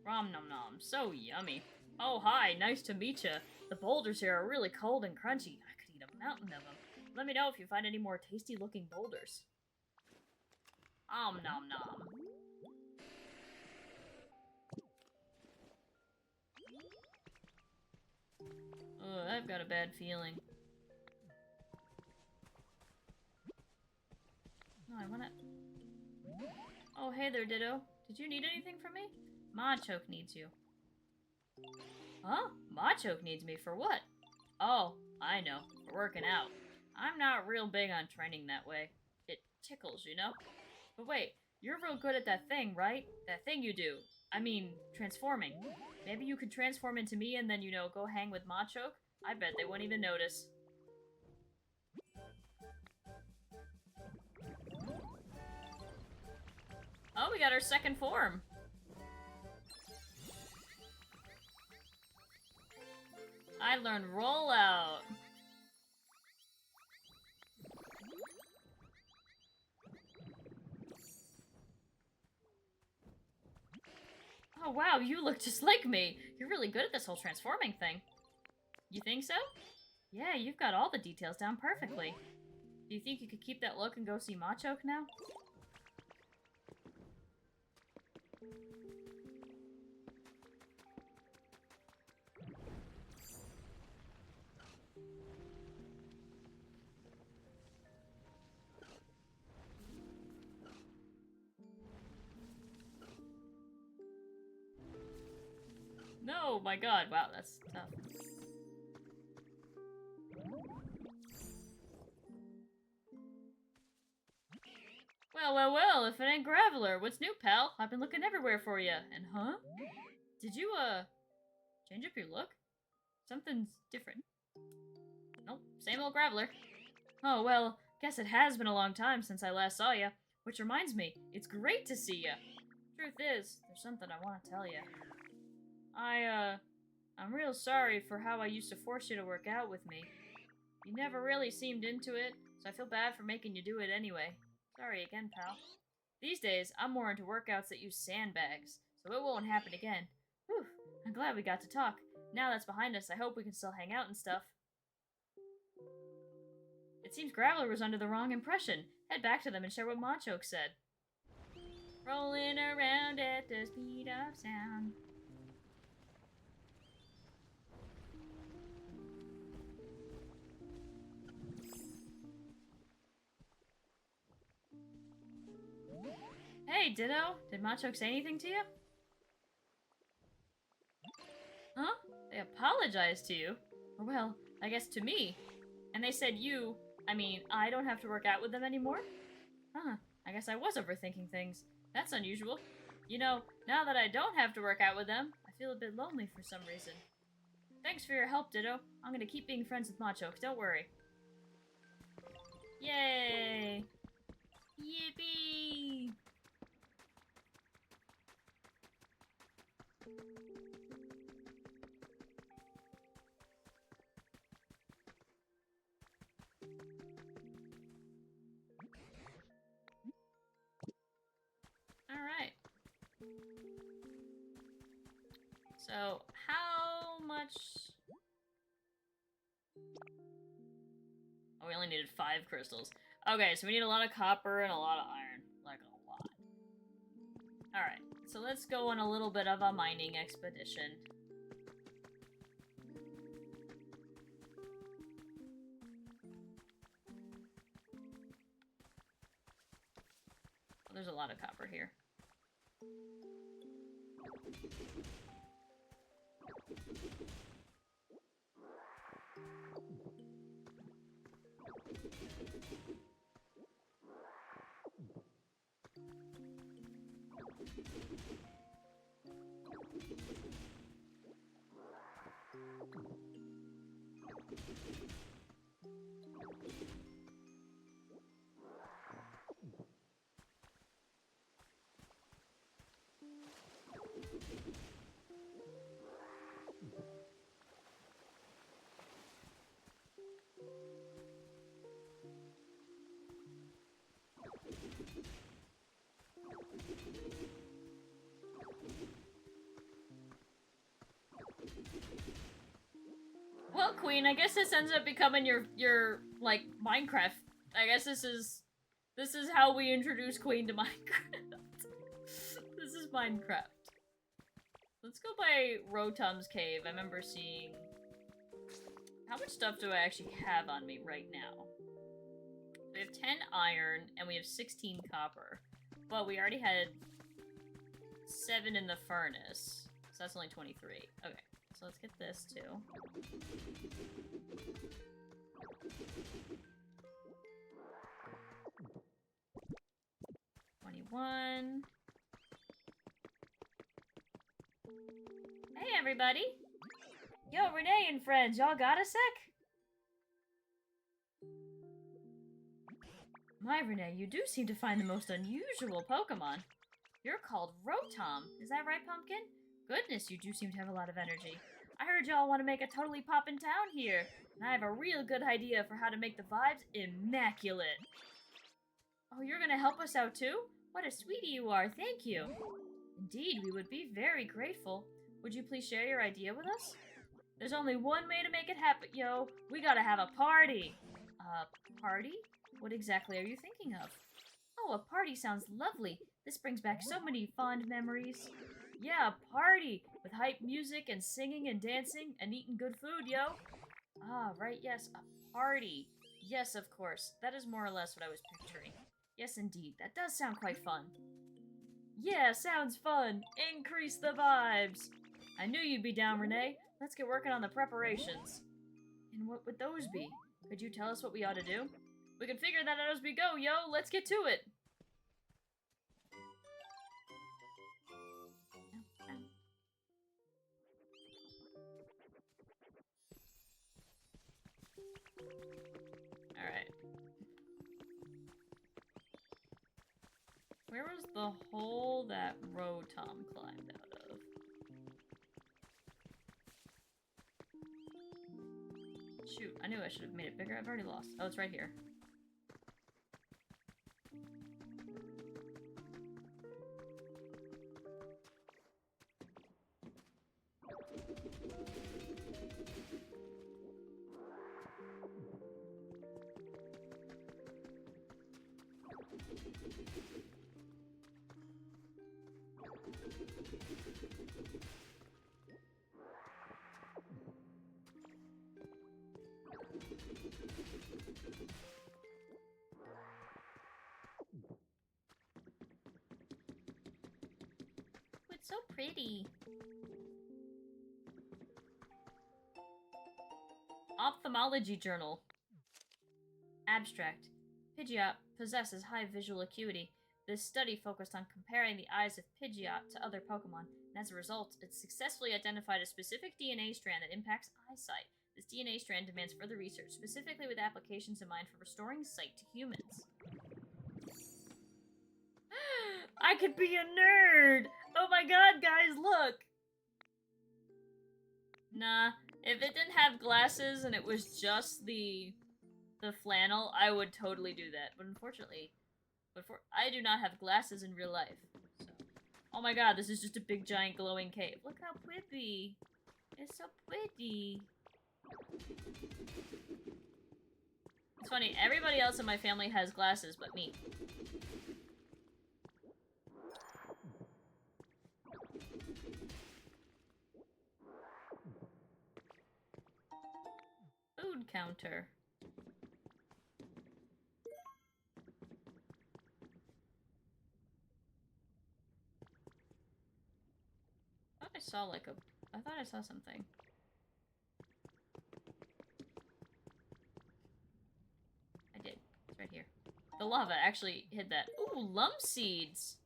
Rom nom nom, so yummy. Oh hi, nice to meet ya. The boulders here are really cold and crunchy. I could eat a mountain of them. Let me know if you find any more tasty looking boulders. Nom nom. Ugh, I've got a bad feeling. Oh, I wanna... Oh, hey there, Ditto. Did you need anything from me? Machoke needs you. Huh? Machoke needs me for what? Oh, I know. For working out. I'm not real big on training that way. It tickles, you know? But wait, you're real good at that thing, right? That thing you do. I mean, transforming. Maybe you could transform into me and then, you know, go hang with Machoke? I bet they wouldn't even notice. Oh, we got our second form. I learned Rollout. Oh wow, you look just like me. You're really good at this whole transforming thing. You think so? Yeah, you've got all the details down perfectly. Do you think you could keep that look and go see Machoke now? No, my god, wow, that's tough. Well, if it ain't Graveler, what's new, pal? I've been looking everywhere for you. And huh? Did you, change up your look? Something's different. Nope, same old Graveler. Oh, well, guess it has been a long time since I last saw you. Which reminds me, it's great to see you. Truth is, there's something I want to tell you. I'm real sorry for how I used to force you to work out with me. You never really seemed into it, so I feel bad for making you do it anyway. Sorry again, pal. These days, I'm more into workouts that use sandbags, so it won't happen again. Whew, I'm glad we got to talk. Now that's behind us, I hope we can still hang out and stuff. It seems Graveler was under the wrong impression. Head back to them and share what Machoke said. Rolling around at the speed of sound. Hey, Ditto! Did Machoke say anything to you? Huh? They apologized to you? Or well, I guess to me. And they said I don't have to work out with them anymore? Huh, I guess I was overthinking things. That's unusual. You know, now that I don't have to work out with them, I feel a bit lonely for some reason. Thanks for your help, Ditto. I'm gonna keep being friends with Machoke, don't worry. Yay! Yippee! Alright. So, how much... Oh, we only needed 5 crystals. Okay, so we need a lot of copper and a lot of iron. Like, a lot. Alright, so let's go on a little bit of a mining expedition. Oh, there's a lot of copper here. Well, Queen, I guess this ends up becoming your like Minecraft. I guess this is how we introduce Queen to Minecraft. This is Minecraft. Let's go by Rotom's cave. I remember seeing... How much stuff do I actually have on me right now? We have 10 iron, and we have 16 copper. But we already had 7 in the furnace. So that's only 23. Okay, so let's get this too. 21. Hey, everybody! Yo, Renee and friends, y'all got a sec? My Renee, you do seem to find the most unusual Pokemon. You're called Rotom, is that right, Pumpkin? Goodness, you do seem to have a lot of energy. I heard y'all want to make a totally poppin' town here, and I have a real good idea for how to make the vibes immaculate. Oh, you're gonna help us out too? What a sweetie you are, thank you. Indeed, we would be very grateful. Would you please share your idea with us? There's only one way to make it happen, yo. We gotta have a party. Party? What exactly are you thinking of? Oh, a party sounds lovely. This brings back so many fond memories. Yeah, a party! With hype music and singing and dancing and eating good food, yo. Ah, right, yes, a party. Yes, of course. That is more or less what I was picturing. Yes, indeed. That does sound quite fun. Yeah, sounds fun. Increase the vibes. I knew you'd be down, Renee. Let's get working on the preparations. And what would those be? Could you tell us what we ought to do? We can figure that out as we go, yo! Let's get to it! Alright. Where was the hole that Rotom climbed out of? Shoot, I knew I should have made it bigger. I've already lost. Oh, it's right here. It's so pretty. Ophthalmology journal. Abstract. Pidgeot possesses high visual acuity. This study focused on comparing the eyes of Pidgeot to other Pokemon, and as a result, it successfully identified a specific DNA strand that impacts eyesight. This DNA strand demands further research, specifically with applications in mind for restoring sight to humans. I could be a nerd! Oh my god, guys, look! Nah, if it didn't have glasses and it was just the flannel, I would totally do that. But unfortunately, I do not have glasses in real life. So. Oh my god, this is just a big giant glowing cave. Look how pretty. It's so pretty. It's funny, everybody else in my family has glasses but me. Food counter. I thought I saw something. I did. It's right here. The lava actually hid that. Ooh, lump seeds!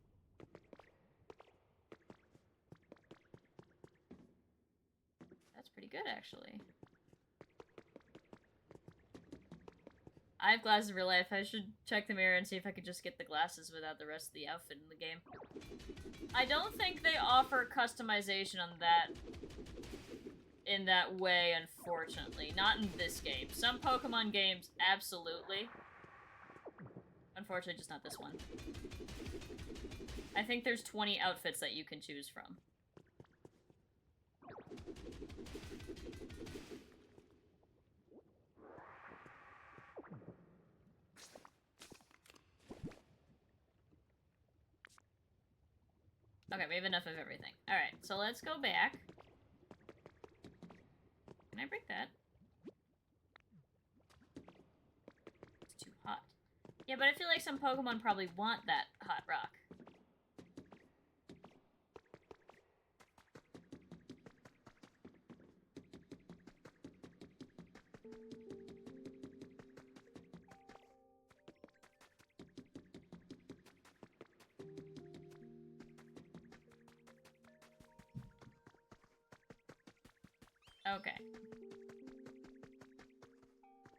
That's pretty good, actually. I have glasses in real life. I should check the mirror and see if I could just get the glasses without the rest of the outfit in the game. I don't think they offer customization on that in that way, unfortunately. Not in this game. Some Pokemon games, absolutely. Unfortunately, just not this one. I think there's 20 outfits that you can choose from. Okay, we have enough of everything. Alright, so let's go back. Can I break that? It's too hot. Yeah, but I feel like some Pokemon probably want that hot rock. Okay.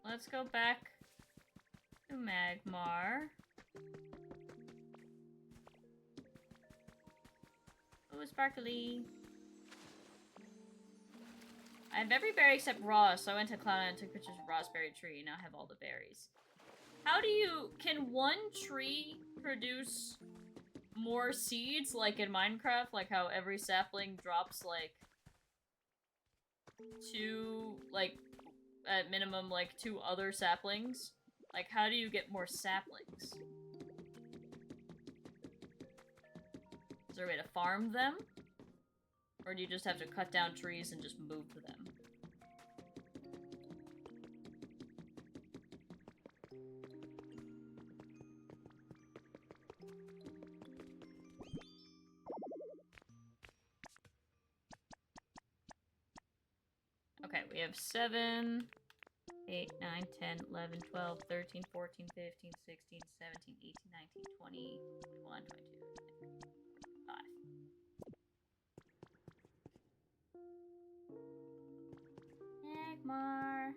Let's go back to Magmar. Ooh, sparkly. I have every berry except raw, so I went to Cloud and took pictures of Raw's berry tree, and now I have all the berries. How do you... Can one tree produce more seeds, like in Minecraft? Like how every sapling drops, like... at minimum, like, 2 other saplings? Like, how do you get more saplings? Is there a way to farm them? Or do you just have to cut down trees and just move them? Okay, we have 7, 8, 9, 10, 11, 12, 13, 14, 15, 16, 17, 18, 19, 20, 21, 22, 25. Magmar.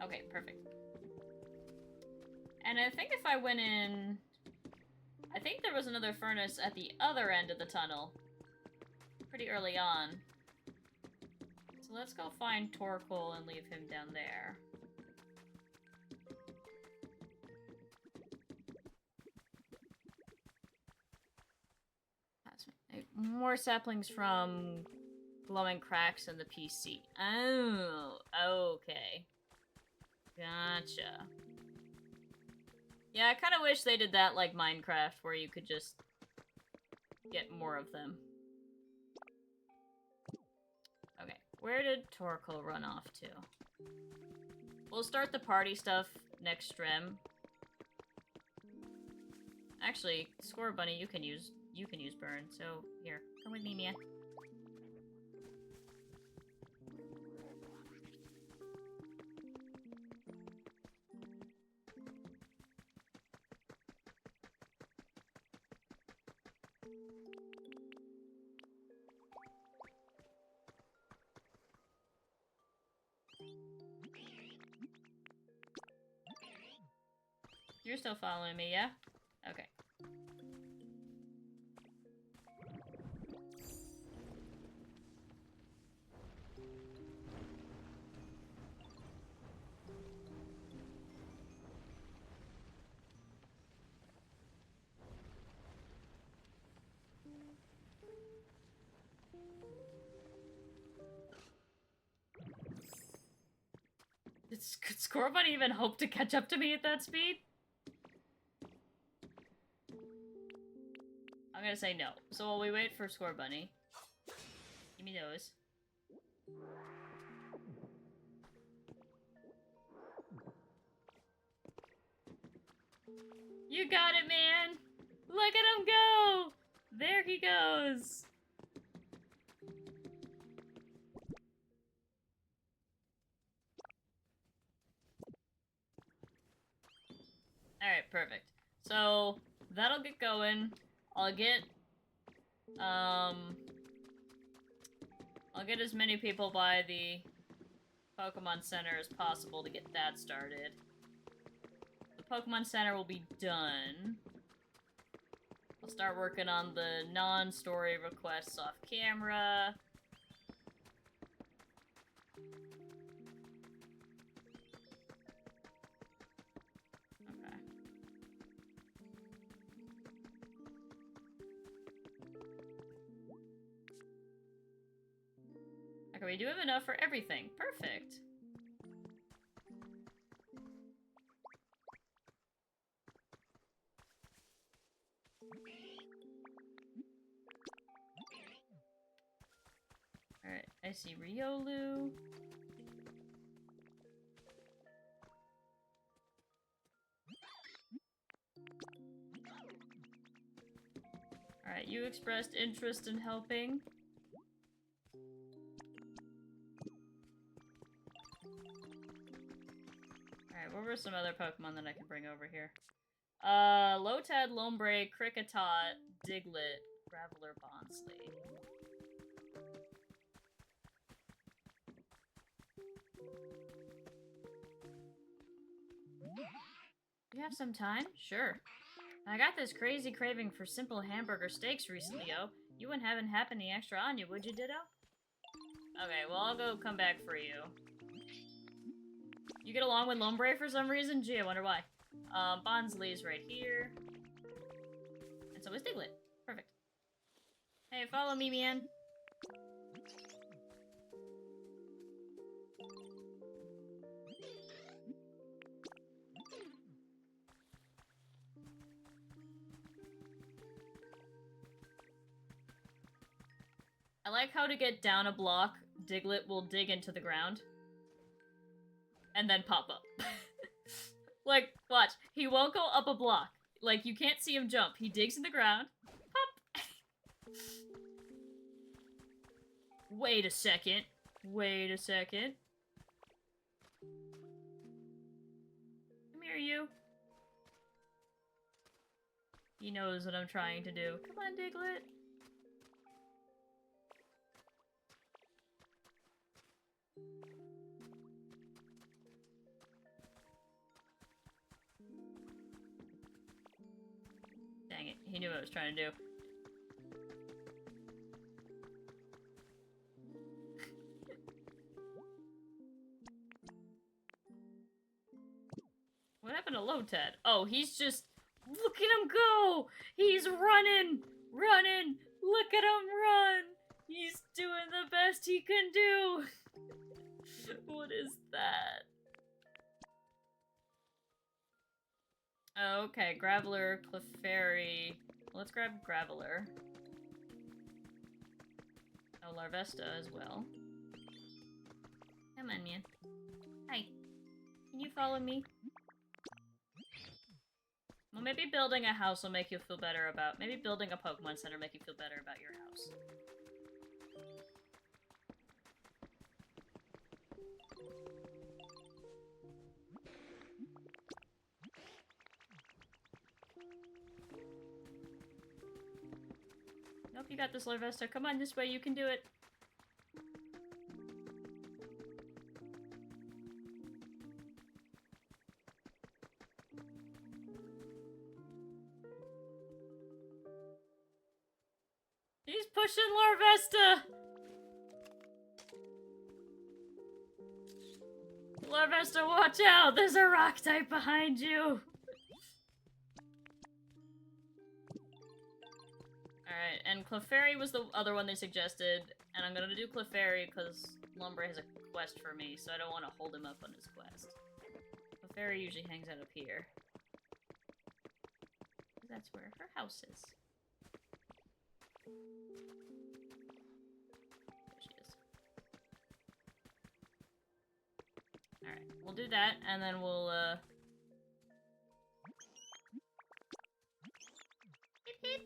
Okay, perfect. And I think if I went in... I think there was another furnace at the other end of the tunnel. Pretty early on. So let's go find Torkoal and leave him down there. More saplings from glowing cracks in the PC. Oh, okay. Gotcha. Yeah, I kind of wish they did that like Minecraft, where you could just get more of them. Okay, where did Torkoal run off to? We'll start the party stuff next stream. Actually, Score Bunny, you can use burn. So here, come with me, Mia. You're still following me, yeah? Okay. Could Score Bunny even hope to catch up to me at that speed? I'm gonna say no. So while we wait for Score Bunny, give me those. You got it, man! Look at him go! There he goes! Alright, perfect. So, that'll get going. I'll get as many people by the Pokemon Center as possible to get that started. The Pokemon Center will be done. I'll start working on the non-story requests off camera. Okay, we do have enough for everything. Perfect. Alright, I see Riolu. Alright, you expressed interest in helping. Alright, what were some other Pokemon that I can bring over here? Lotad, Lombre, Kricketot, Diglett, Graveler, Bonsly. You have some time? Sure. I got this crazy craving for simple hamburger steaks recently, yo. You wouldn't have any extra on you, would you, Ditto? Okay, well, I'll go come back for you. You get along with Lombre for some reason? Gee, I wonder why. Bonsly's right here. And so is Diglett. Perfect. Hey, follow me, man. I like how to get down a block, Diglett will dig into the ground. And then pop up. Like, watch. He won't go up a block. Like, you can't see him jump. He digs in the ground. Pop! Wait a second. Wait a second. Come here, you. He knows what I'm trying to do. Come on, Diglett. knew what I was trying to do. What happened to Lotad? Oh, he's just... Look at him go! He's running! Running! Look at him run! He's doing the best he can do! What is that? Oh, okay, Graveler, Clefairy. Let's grab Graveler. Oh, Larvesta as well. Come on, man. Hi. Can you follow me? Well, maybe building a house will make you feel better about... Maybe building a Pokemon Center make you feel better about your house. Nope, you got this, Larvesta. Come on, this way, you can do it. He's pushing Larvesta! Larvesta, watch out! There's a rock type behind you! Alright, and Clefairy was the other one they suggested, and I'm gonna do Clefairy because Lumbre has a quest for me, so I don't want to hold him up on his quest. Clefairy usually hangs out up here. That's where her house is. There she is. Alright, we'll do that, and then we'll, Hip hip!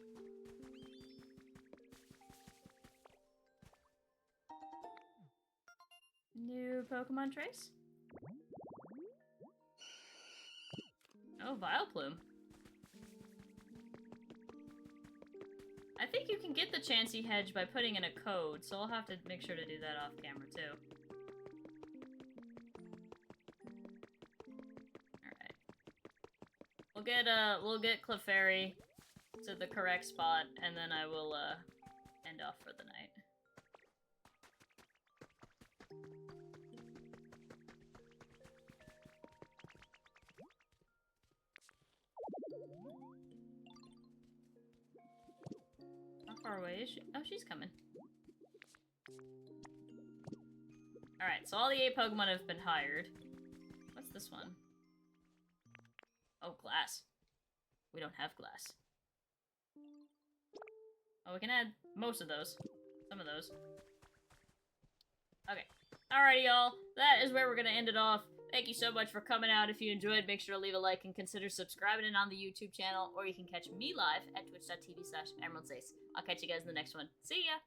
New Pokemon Trace? Oh, Vileplume. I think you can get the Chansey Hedge by putting in a code, so I'll have to make sure to do that off camera too. Alright. We'll get Clefairy to the correct spot, and then I will, end off for the night. How far away is she? Oh, she's coming. Alright, so all the 8 Pokemon have been hired. What's this one? Oh, glass. We don't have glass. Oh, we can add most of those. Some of those. Okay. Alrighty, y'all. That is where we're gonna end it off. Thank you so much for coming out. If you enjoyed, make sure to leave a like and consider subscribing on the YouTube channel, or you can catch me live at twitch.tv/EmeraldSace. I'll catch you guys in the next one. See ya!